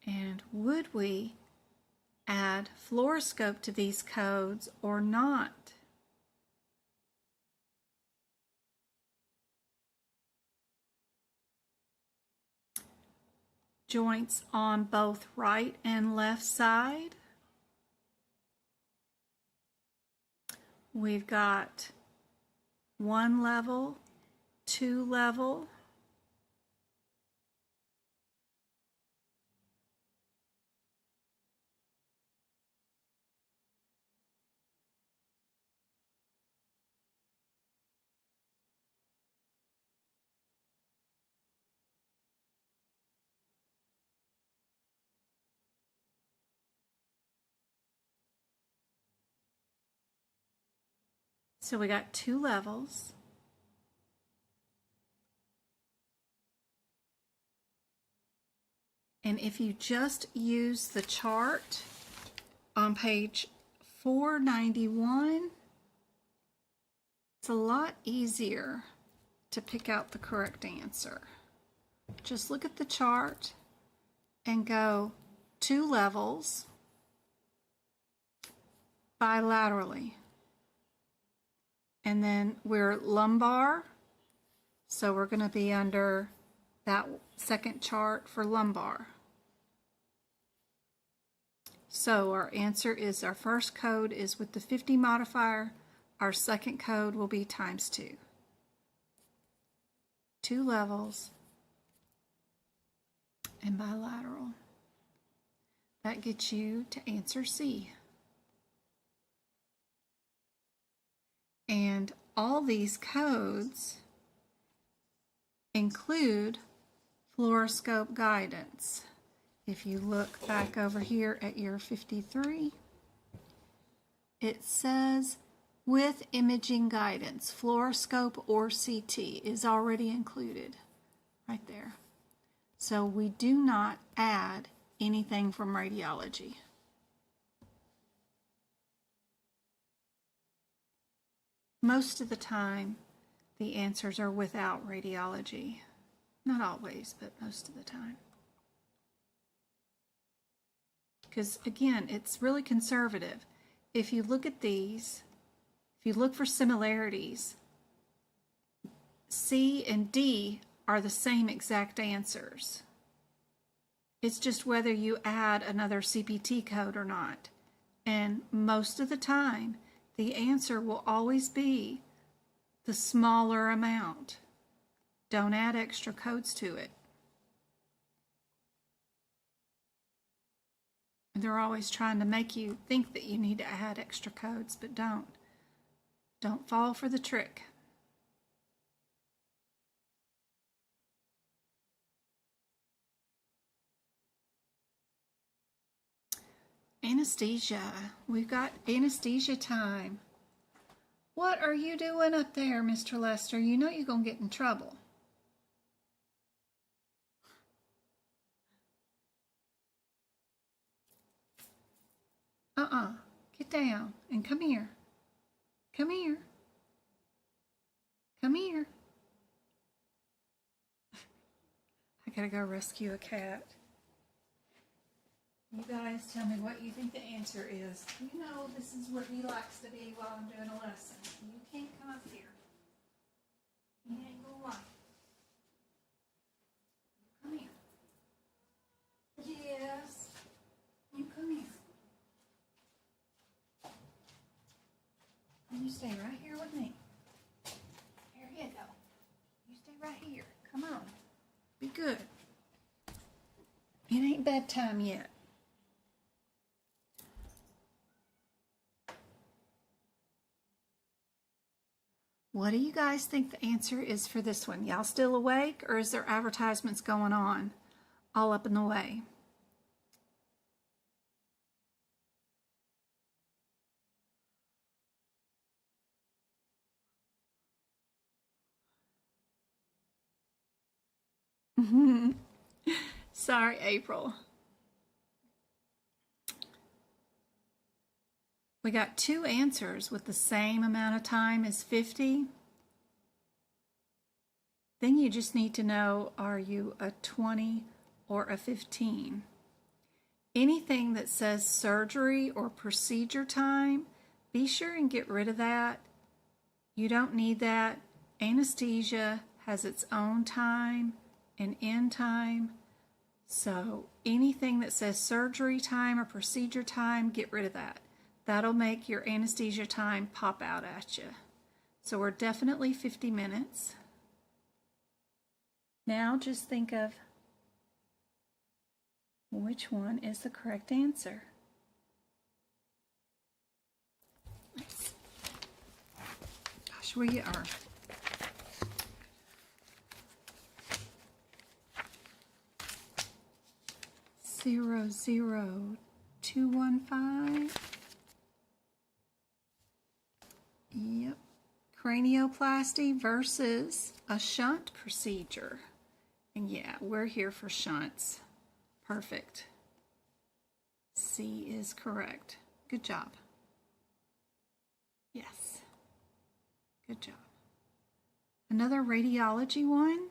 And would we add fluoroscope to these codes or not? Joints on both right and left side. We've got 1 level, 2 level, so we got 2 levels. And if you just use the chart on page 491, it's a lot easier to pick out the correct answer. Just look at the chart and go 2 levels bilaterally. And then we're lumbar, so we're going to be under that second chart for lumbar. So our answer is, our first code is with the 50 modifier. Our second code will be times 2. 2 levels and bilateral. That gets you to answer C. And all these codes include fluoroscope guidance. If you look back over here at your 53, it says with imaging guidance, fluoroscope or CT is already included right there. So we do not add anything from radiology. Most of the time, the answers are without radiology. Not always, but most of the time. Because again, it's really conservative. If you look at these, if you look for similarities, C and D are the same exact answers. It's just whether you add another CPT code or not. And most of the time, the answer will always be the smaller amount. Don't add extra codes to it. They're always trying to make you think that you need to add extra codes, but don't. Don't fall for the trick. Anesthesia. We've got anesthesia time. What are you doing up there, Mr. Lester? You know you're going to get in trouble. Get down and come here. Come here. Come here. I gotta go rescue a cat. You guys tell me what you think the answer is. You know this is where he likes to be while I'm doing a lesson. You can't come up here. You ain't gonna like it. Come here. Yes. You come here. And you stay right here with me. There you go. You stay right here. Come on. Be good. It ain't bedtime yet. What do you guys think the answer is for this one? Y'all still awake, or is there advertisements going on all up in the way? Sorry, April. We got two answers with the same amount of time as 50. Then you just need to know, are you a 20 or a 15? Anything that says surgery or procedure time, be sure and get rid of that. You don't need that. Anesthesia has its own time and end time. So anything that says surgery time or procedure time, get rid of that. That'll make your anesthesia time pop out at you. So we're definitely 50 minutes. Now just think of which one is the correct answer. Nice. Gosh, where you are. Zero, 215. Yep. Cranioplasty versus a shunt procedure. And yeah, we're here for shunts. Perfect. C is correct. Good job. Yes. Good job. Another radiology one.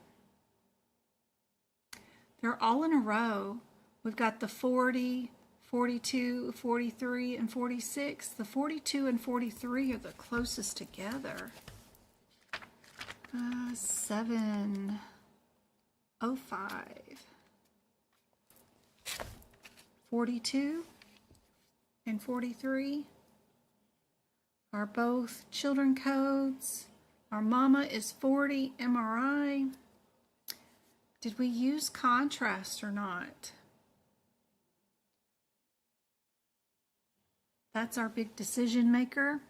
They're all in a row. We've got the 40, 42, 43, and 46. The 42 and 43 are the closest together. 705. 42 and 43 are both children codes. Our mama is 40 MRI. Did we use contrast or not? That's our big decision maker.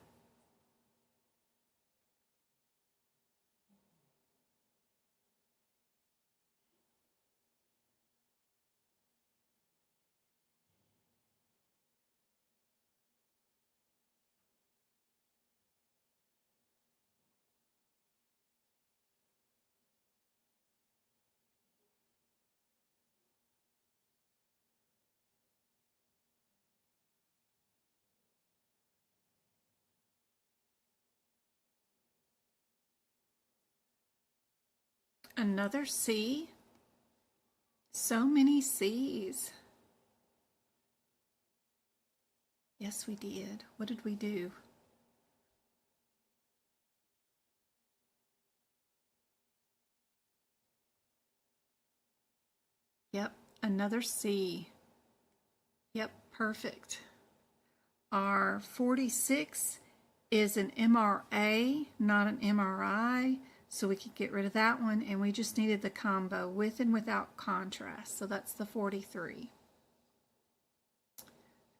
Another C? So many C's. Yes, we did. What did we do? Yep, another C. Yep, perfect. Our 46 is an MRA, not an MRI. So we could get rid of that one, and we just needed the combo with and without contrast. So that's the 43.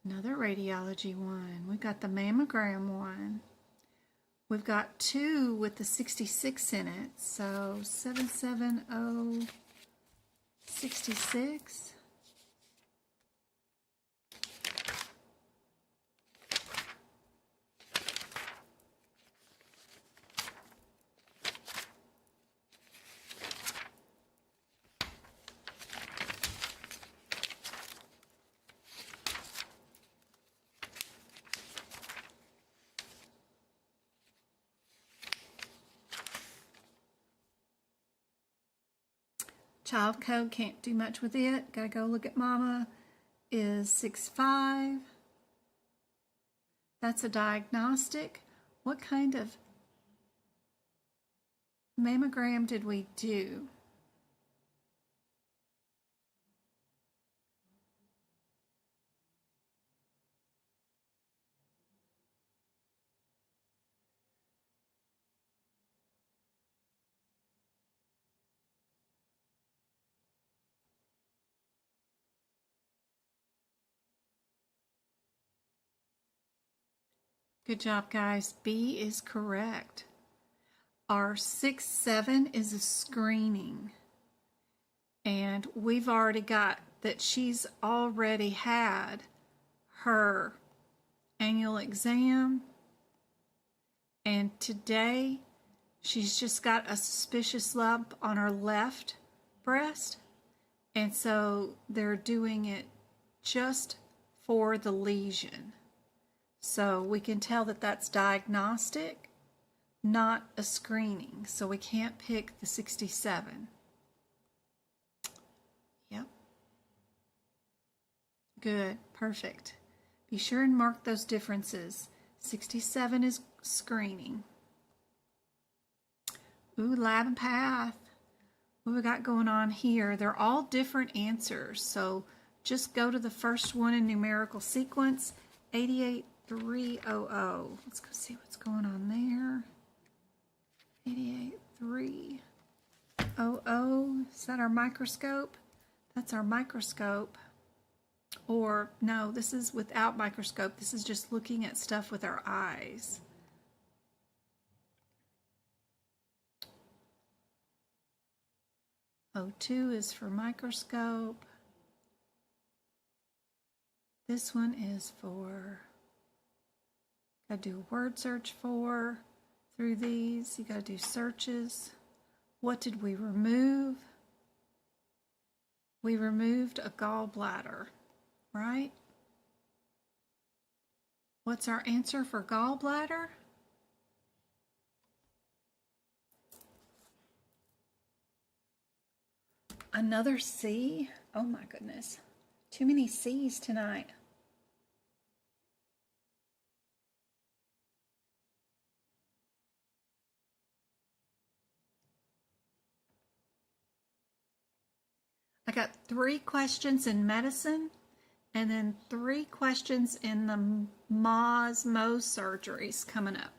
Another radiology one. We've got the mammogram one. We've got two with the 66 in it. So 77066. Child code, can't do much with it. Gotta go look at mama. Is 6'5". That's a diagnostic. What kind of mammogram did we do? Good job, guys. B is correct. Our 6'7" is a screening. And we've already got that she's already had her annual exam. And today, she's just got a suspicious lump on her left breast. And so they're doing it just for the lesion. So we can tell that that's diagnostic, not a screening. So we can't pick the 67. Yep. Good, perfect. Be sure and mark those differences. 67 is screening. Ooh, lab and path. What we got going on here? They're all different answers. So just go to the first one in numerical sequence, 88300. Let's go see what's going on there. 88300. Is that our microscope? That's our microscope. Or no, this is without microscope. This is just looking at stuff with our eyes. O2 is for microscope. This one is for, gotta do a word search for through these. You gotta do searches. What did we remove? We removed a gallbladder, right? What's our answer for gallbladder? Another C? Oh my goodness. Too many C's tonight. I got 3 questions in medicine and then 3 questions in the Mohs surgeries coming up.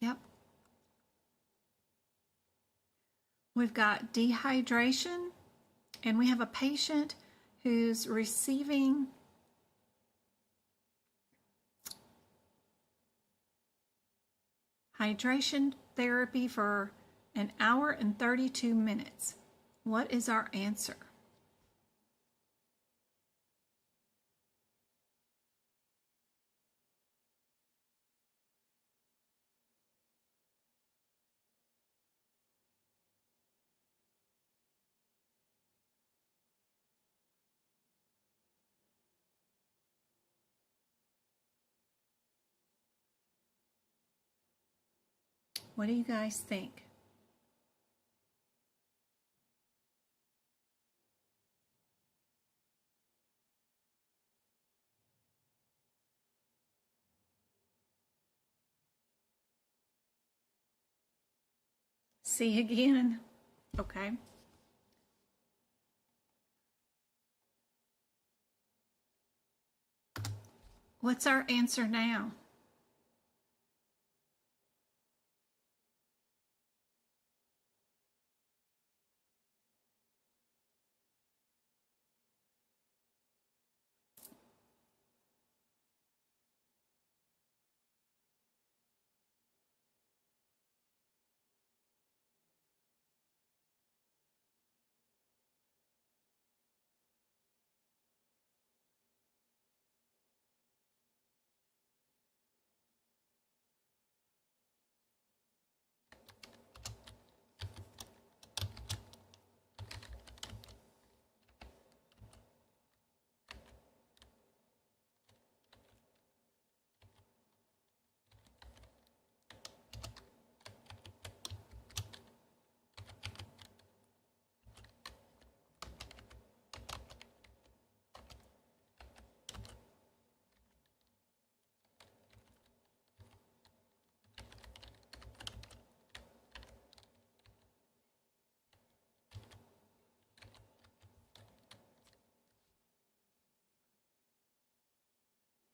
Yep. We've got dehydration, and we have a patient who's receiving hydration therapy for an hour and 32 minutes. What is our answer? What do you guys think? C again. Okay. What's our answer now?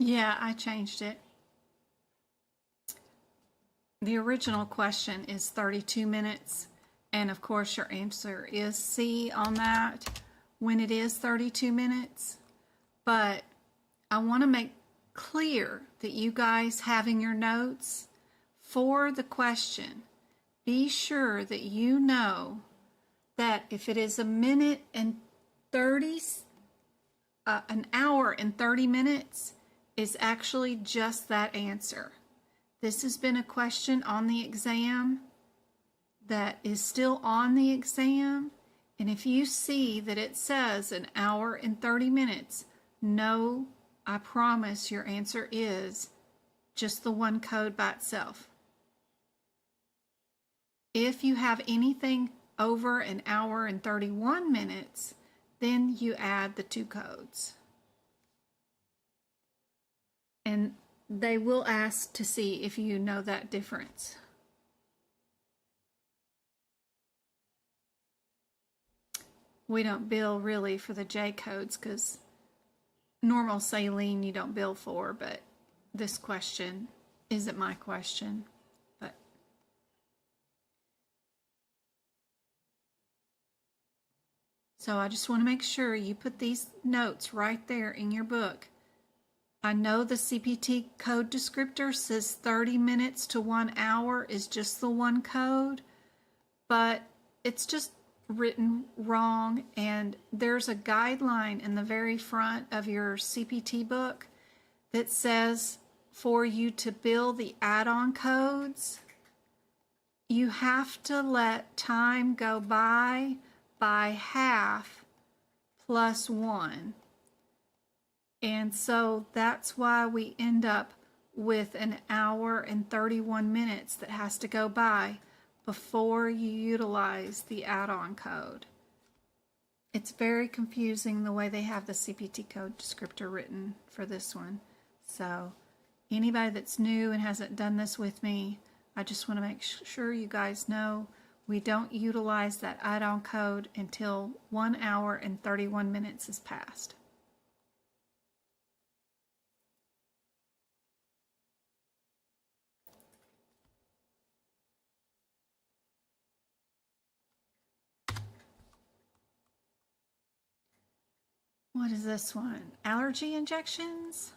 Yeah, I changed it. The original question is 32 minutes, and of course your answer is C on that when it is 32 minutes. But I want to make clear that you guys having your notes for the question, be sure that you know that if it is an hour and 30 minutes is actually just that answer. This has been a question on the exam that is still on the exam. And if you see that it says an hour and 30 minutes, no, I promise your answer is just the one code by itself. If you have anything over an hour and 31 minutes, then you add the two codes. And they will ask to see if you know that difference. We don't bill really for the J codes because normal saline you don't bill for, but this question isn't my question. So I just want to make sure you put these notes right there in your book. I know the CPT code descriptor says 30 minutes to 1 hour is just the one code, but it's just written wrong, and there's a guideline in the very front of your CPT book that says for you to bill the add-on codes, you have to let time go by half plus 1. And so that's why we end up with an hour and 31 minutes that has to go by before you utilize the add-on code. It's very confusing the way they have the CPT code descriptor written for this one. So anybody that's new and hasn't done this with me, I just want to make sure you guys know we don't utilize that add-on code until 1 hour and 31 minutes is passed. What is this one? Allergy injections?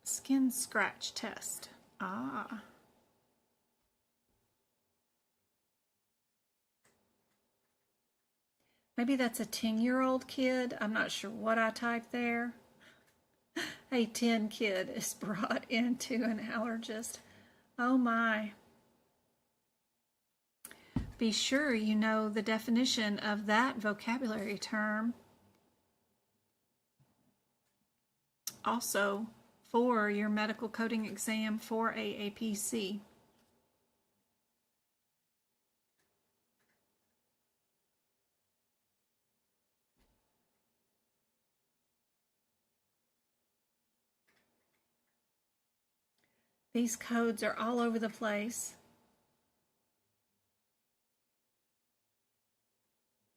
Skin scratch test. Ah. Maybe that's a 10-year-old kid. I'm not sure what I typed there. A 10 kid is brought into an allergist. Oh my. Be sure you know the definition of that vocabulary term. Also, for your medical coding exam for aapc. These codes are all over the place.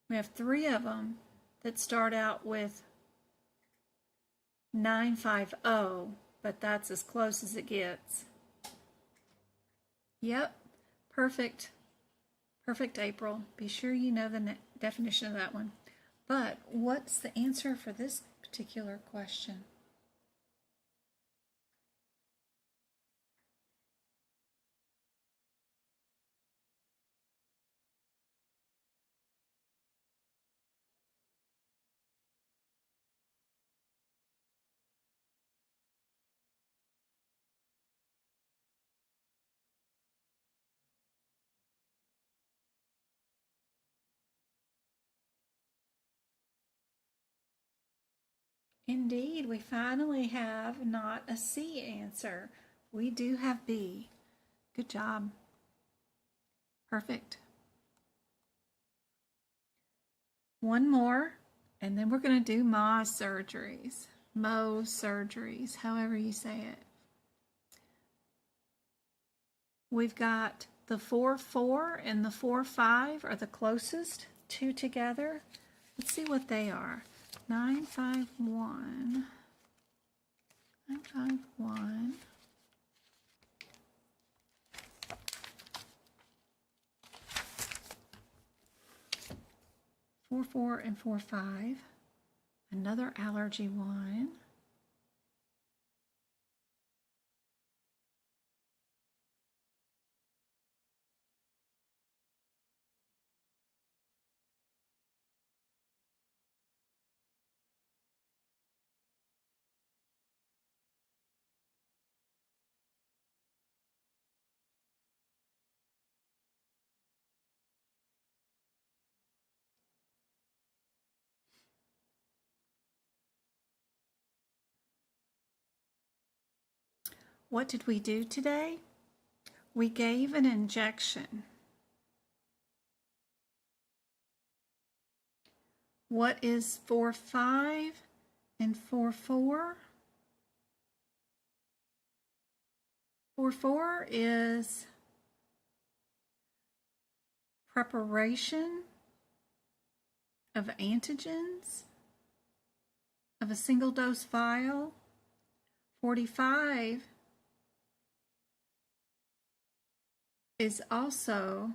We have 3 of them that start out with 950, but that's as close as it gets. Yep, perfect. Perfect, April. Be sure you know the definition of that one. But what's the answer for this particular question? Indeed, we finally have not a C answer. We do have B. Good job. Perfect. One more, and then we're going to do Mohs surgeries, however you say it. We've got the 4-4 and the 4-5 are the closest two together. Let's see what they are. 951 951. 44 and 45. Another allergy one. What did we do today? We gave an injection. What is 4-5 and 4-4? 4-4 is preparation of antigens of a single dose vial. 45 is also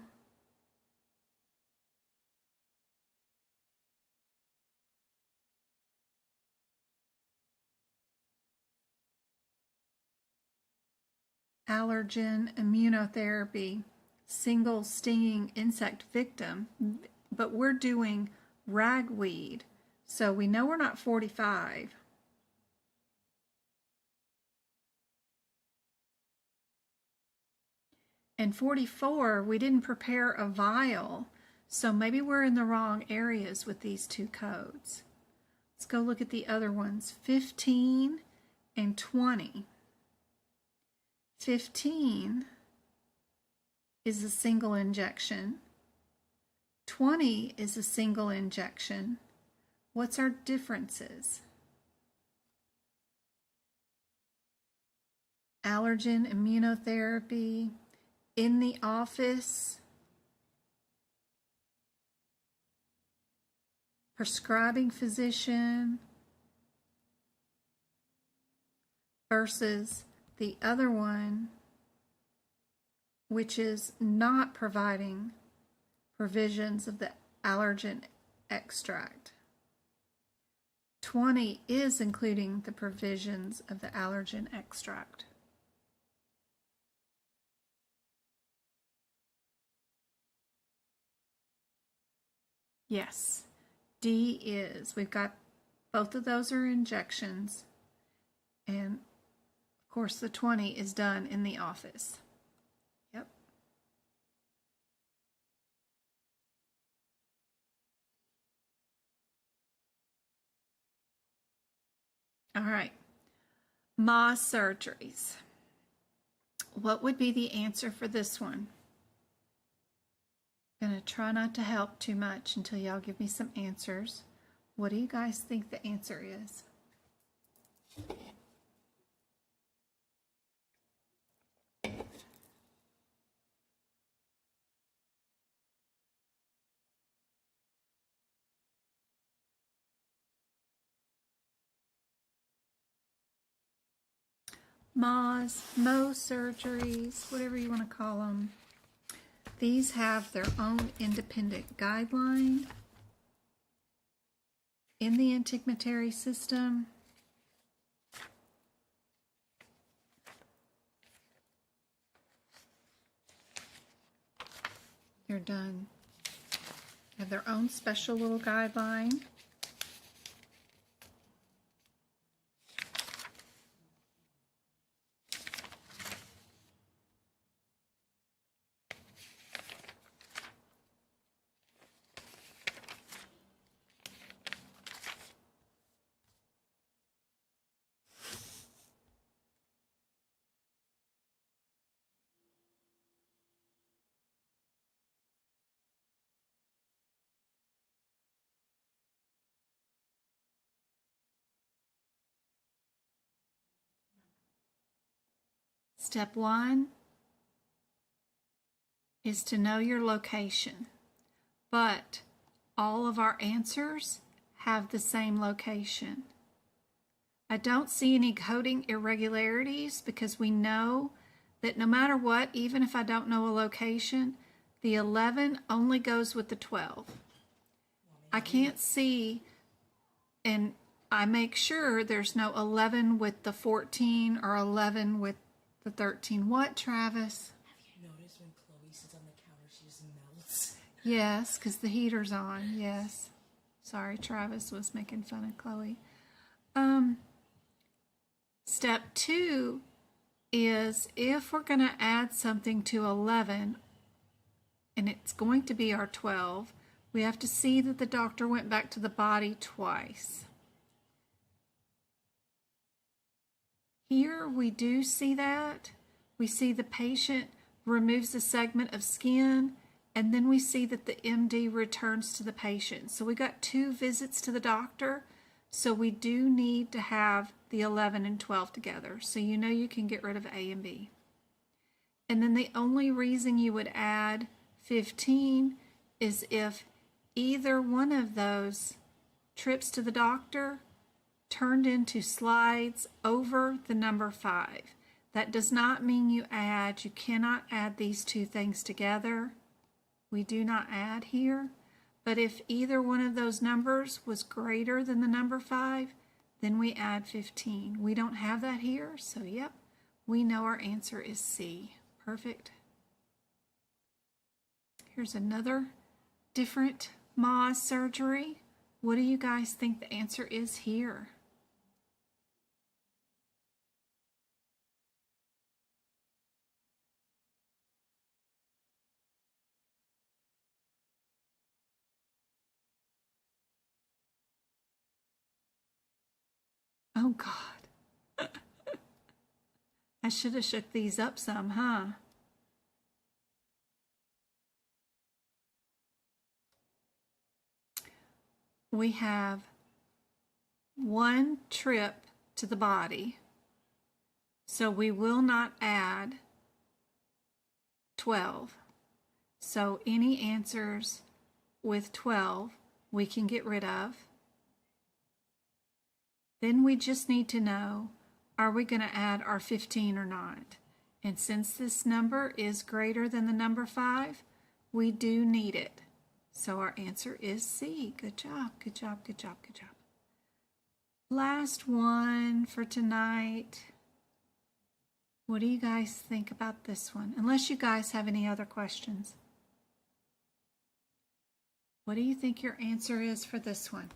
allergen immunotherapy, single stinging insect victim, but we're doing ragweed, so we know we're not 45. And 44, we didn't prepare a vial, so maybe we're in the wrong areas with these two codes. Let's go look at the other ones, 15 and 20. 15 is a single injection. 20 is a single injection. What's our differences? Allergen immunotherapy, in the office, prescribing physician, versus the other one, which is not providing provisions of the allergen extract. 20 is including the provisions of the allergen extract. Yes, D is. We've got both of those are injections, and of course the 20 is done in the office. Yep. All right. MA surgeries. What would be the answer for this one? I'm going to try not to help too much until y'all give me some answers. What do you guys think the answer is? MAs, Mo surgeries, whatever you want to call them. These have their own independent guideline in the integumentary system. They're done. They have their own special little guideline. Step 1 is to know your location, but all of our answers have the same location. I don't see any coding irregularities because we know that no matter what, even if I don't know a location, the 11 only goes with the 12. I can't see, and I make sure there's no 11 with the 14 or 11 with the 13. What, Travis? Have you noticed when Chloe sits on the counter, she just melts? Yes, because the heater's on. Yes. Sorry, Travis was making fun of Chloe. Step 2 is if we're going to add something to 11, and it's going to be our 12, we have to see that the doctor went back to the body twice. Here we do see that. We see the patient removes a segment of skin, and then we see that the MD returns to the patient. So we got 2 visits to the doctor, so we do need to have the 11 and 12 together. So you know you can get rid of A and B. And then the only reason you would add 15 is if either one of those trips to the doctor turned into slides over the number 5. That does not mean you cannot add these 2 things together. We do not add here. But if either one of those numbers was greater than the number 5, then we add 15. We don't have that here, so yep, we know our answer is C. Perfect. Here's another different Moz surgery. What do you guys think the answer is here? Oh God. I should have shook these up some, huh? We have 1 trip to the body, so we will not add 12. So any answers with 12 we can get rid of. Then we just need to know, are we going to add our 15 or not? And since this number is greater than the number 5, we do need it. So our answer is C. Good job, good job, good job, good job. Last one for tonight. What do you guys think about this one? Unless you guys have any other questions. What do you think your answer is for this one?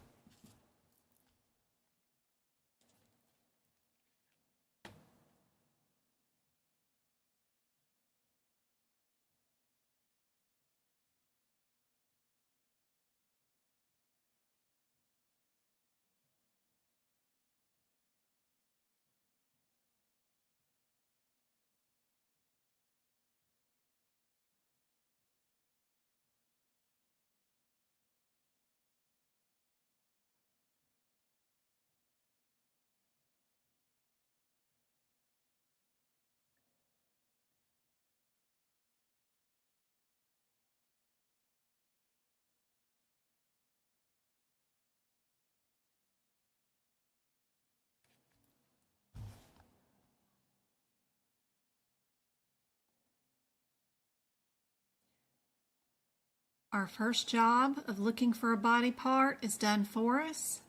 Our first job of looking for a body part is done for us.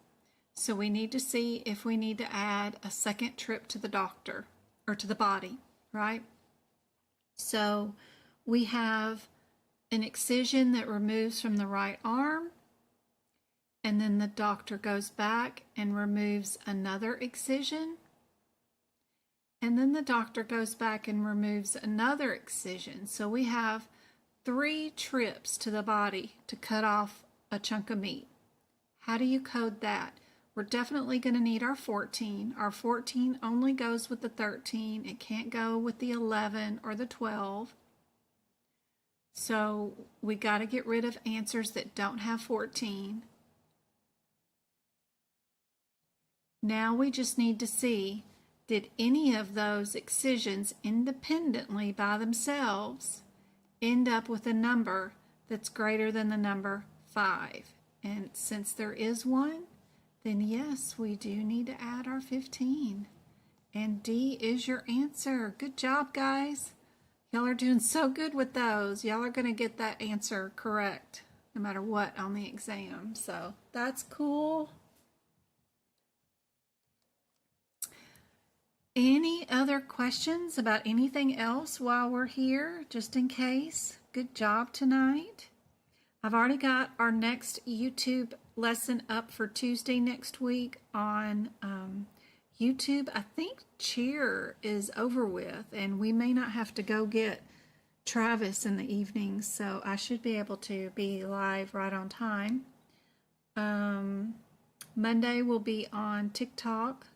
So we need to see if we need to add a second trip to the doctor or to the body, right? So we have an excision that removes from the right arm, and then the doctor goes back and removes another excision, and then the doctor goes back and removes another excision. So we have 3 trips to the body to cut off a chunk of meat. How do you code that? We're definitely going to need our 14. Our 14 only goes with the 13. It can't go with the 11 or the 12. So we got to get rid of answers that don't have 14. Now we just need to see, did any of those excisions independently by themselves end up with a number that's greater than the number 5? And since there is one, then yes, we do need to add our 15. And D is your answer. Good job, guys. Y'all are doing so good with those. Y'all are going to get that answer correct no matter what on the exam. So that's cool. Any other questions about anything else while we're here, just in case? Good job tonight. I've already got our next YouTube lesson up for Tuesday next week on YouTube. I think cheer is over with, and we may not have to go get Travis in the evenings, so I should be able to be live right on time. Monday will be on TikTok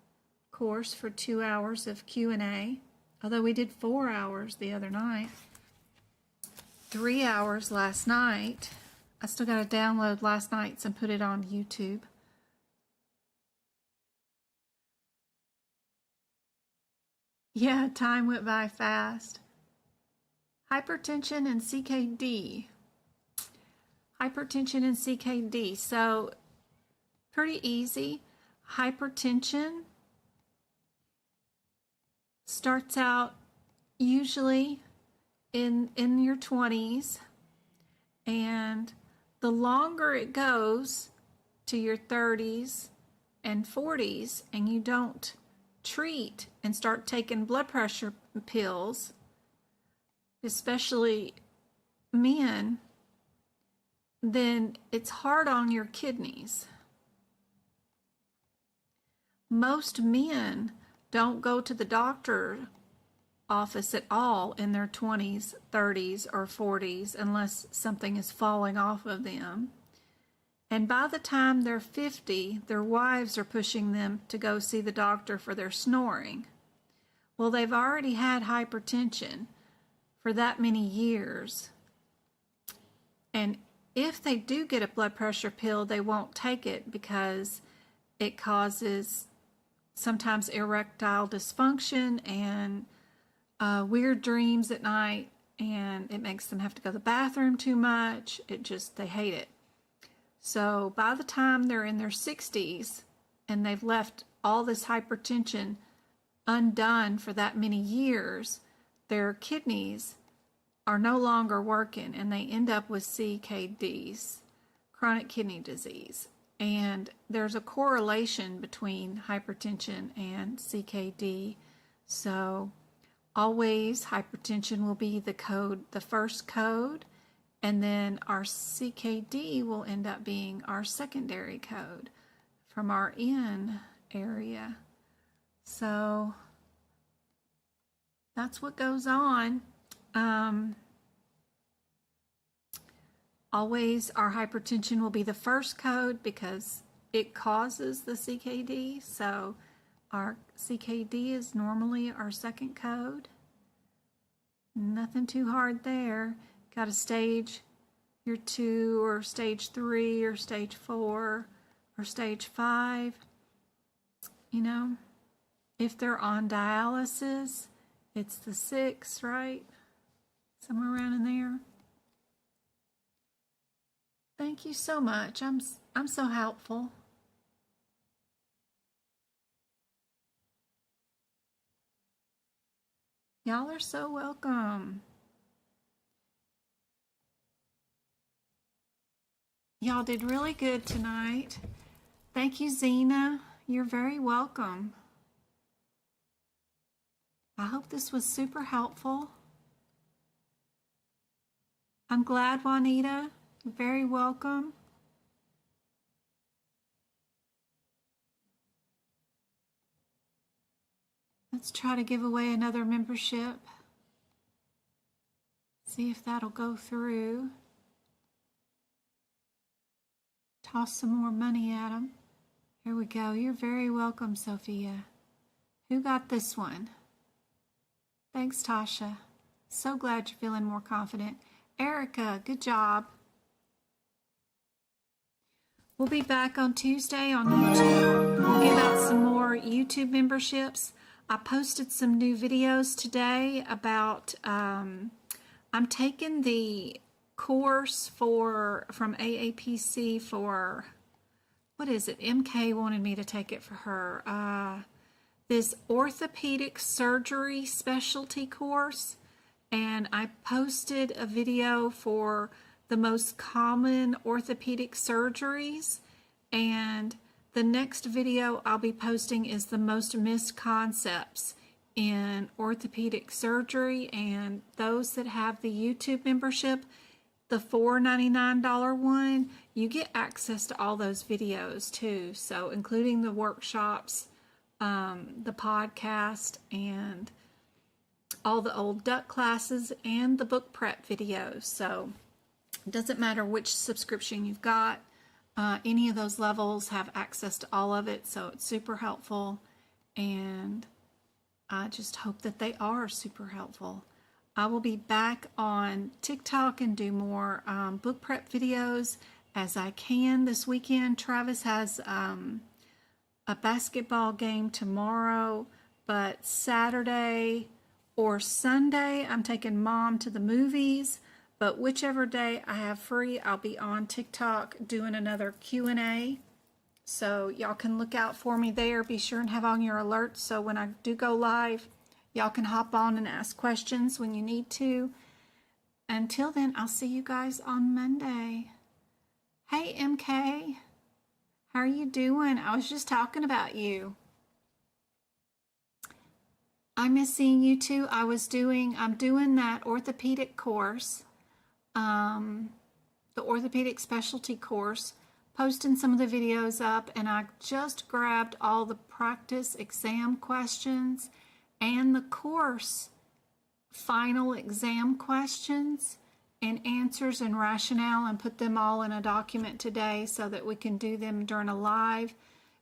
course for 2 hours of Q&A, although we did 4 hours the other night, 3 hours last night. I still got to download last night's and put it on YouTube. Yeah, time went by fast. Hypertension and CKD. Hypertension and CKD. So, pretty easy. Hypertension starts out usually in your 20s, and the longer it goes to your 30s and 40s and you don't treat and start taking blood pressure pills, especially men, then it's hard on your kidneys. Most men don't go to the doctor office at all in their 20s, 30s, or 40s unless something is falling off of them. And by the time they're 50, their wives are pushing them to go see the doctor for their snoring. Well, they've already had hypertension for that many years. And if they do get a blood pressure pill, they won't take it because it causes sometimes erectile dysfunction and weird dreams at night, and it makes them have to go to the bathroom too much. They hate it. So by the time they're in their 60s and they've left all this hypertension undone for that many years, their kidneys are no longer working and they end up with CKDs, chronic kidney disease. And there's a correlation between hypertension and CKD. So always hypertension will be the first code, and then our CKD will end up being our secondary code from our N area. So that's what goes on. Always our hypertension will be the first code because it causes the CKD. So our CKD is normally our second code. Nothing too hard there. Got a stage, your 2 or stage 3 or stage 4 or stage 5. You know, if they're on dialysis, it's the 6, right? Somewhere around in there. Thank you so much. I'm so helpful. Y'all are so welcome. Y'all did really good tonight. Thank you, Zena. You're very welcome. I hope this was super helpful. I'm glad, Juanita. You're very welcome. Let's try to give away another membership. See if that'll go through. Toss some more money at them. Here we go. You're very welcome, Sophia. Who got this one? Thanks, Tasha. So glad you're feeling more confident. Erica, good job. We'll be back on Tuesday on YouTube. We'll give out some more YouTube memberships. I posted some new videos today about, I'm taking the course from aapc for what is it? MK wanted me to take it for her. This orthopedic surgery specialty course, and I posted a video for the most common orthopedic surgeries, and the next video I'll be posting is the most missed concepts in orthopedic surgery. And those that have the YouTube membership, the $4.99 one, you get access to all those videos too, so including the workshops, the podcast, and all the old duck classes and the book prep videos. So it doesn't matter which subscription you've got, any of those levels have access to all of it, so it's super helpful, and I just hope that they are super helpful. I will be back on TikTok and do more book prep videos as I can this weekend. Travis has a basketball game tomorrow, but Saturday or Sunday I'm taking Mom to the movies. But whichever day I have free, I'll be on TikTok doing another Q&A. So y'all can look out for me there. Be sure and have on your alerts so when I do go live, y'all can hop on and ask questions when you need to. Until then, I'll see you guys on Monday. Hey, MK. How are you doing? I was just talking about you. I miss seeing you too. I'm doing that orthopedic course, the orthopedic specialty course, posting some of the videos up, and I just grabbed all the practice exam questions and the course final exam questions and answers and rationale, and put them all in a document today so that we can do them during a live.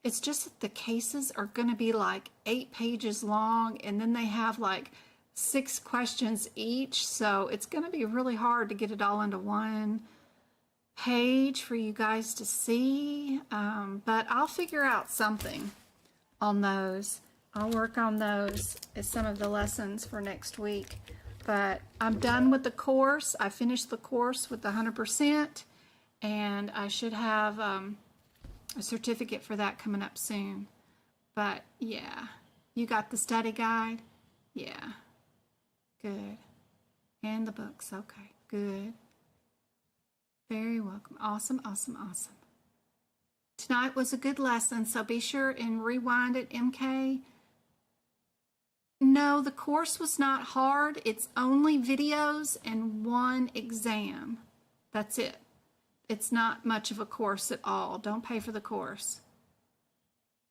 It's just that the cases are going to be like 8 pages long, and then they have like 6 questions each, so it's going to be really hard to get it all into one page for you guys to see, but I'll figure out something on those. I'll work on those as some of the lessons for next week. But I'm done with the course. I finished the course with 100%, and I should have a certificate for that coming up soon. But yeah, you got the study guide? Yeah, good. And the books, okay, good. Very welcome. Awesome, awesome, awesome. Tonight was a good lesson, so be sure and rewind it, MK. No, the course was not hard. It's only videos and 1 exam. That's it. It's not much of a course at all. Don't pay for the course.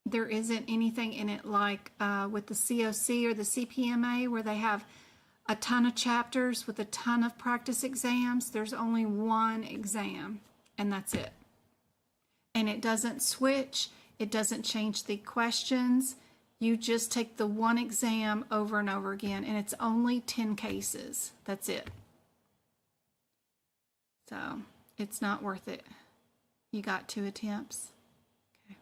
There isn't anything in it like with the COC or the CPMA where they have a ton of chapters with a ton of practice exams. There's only 1 exam, and that's it. And it doesn't switch. It doesn't change the questions. You just take the 1 exam over and over again, and it's only 10 cases. That's it. So it's not worth it. You got 2 attempts. Okay.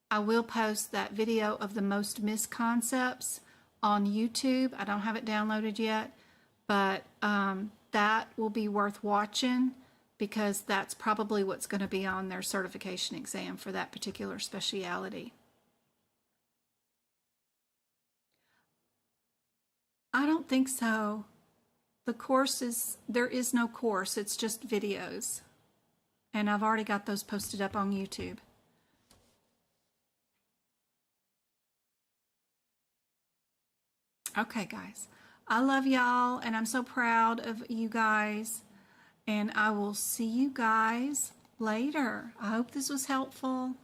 I will post that video of the most missed concepts on YouTube. I don't have it downloaded yet, but that will be worth watching because that's probably what's going to be on their certification exam for that particular specialty. I don't think so. The course there is no course, it's just videos. And I've already got those posted up on YouTube. Okay, guys. I love y'all, and I'm so proud of you guys. And I will see you guys later. I hope this was helpful.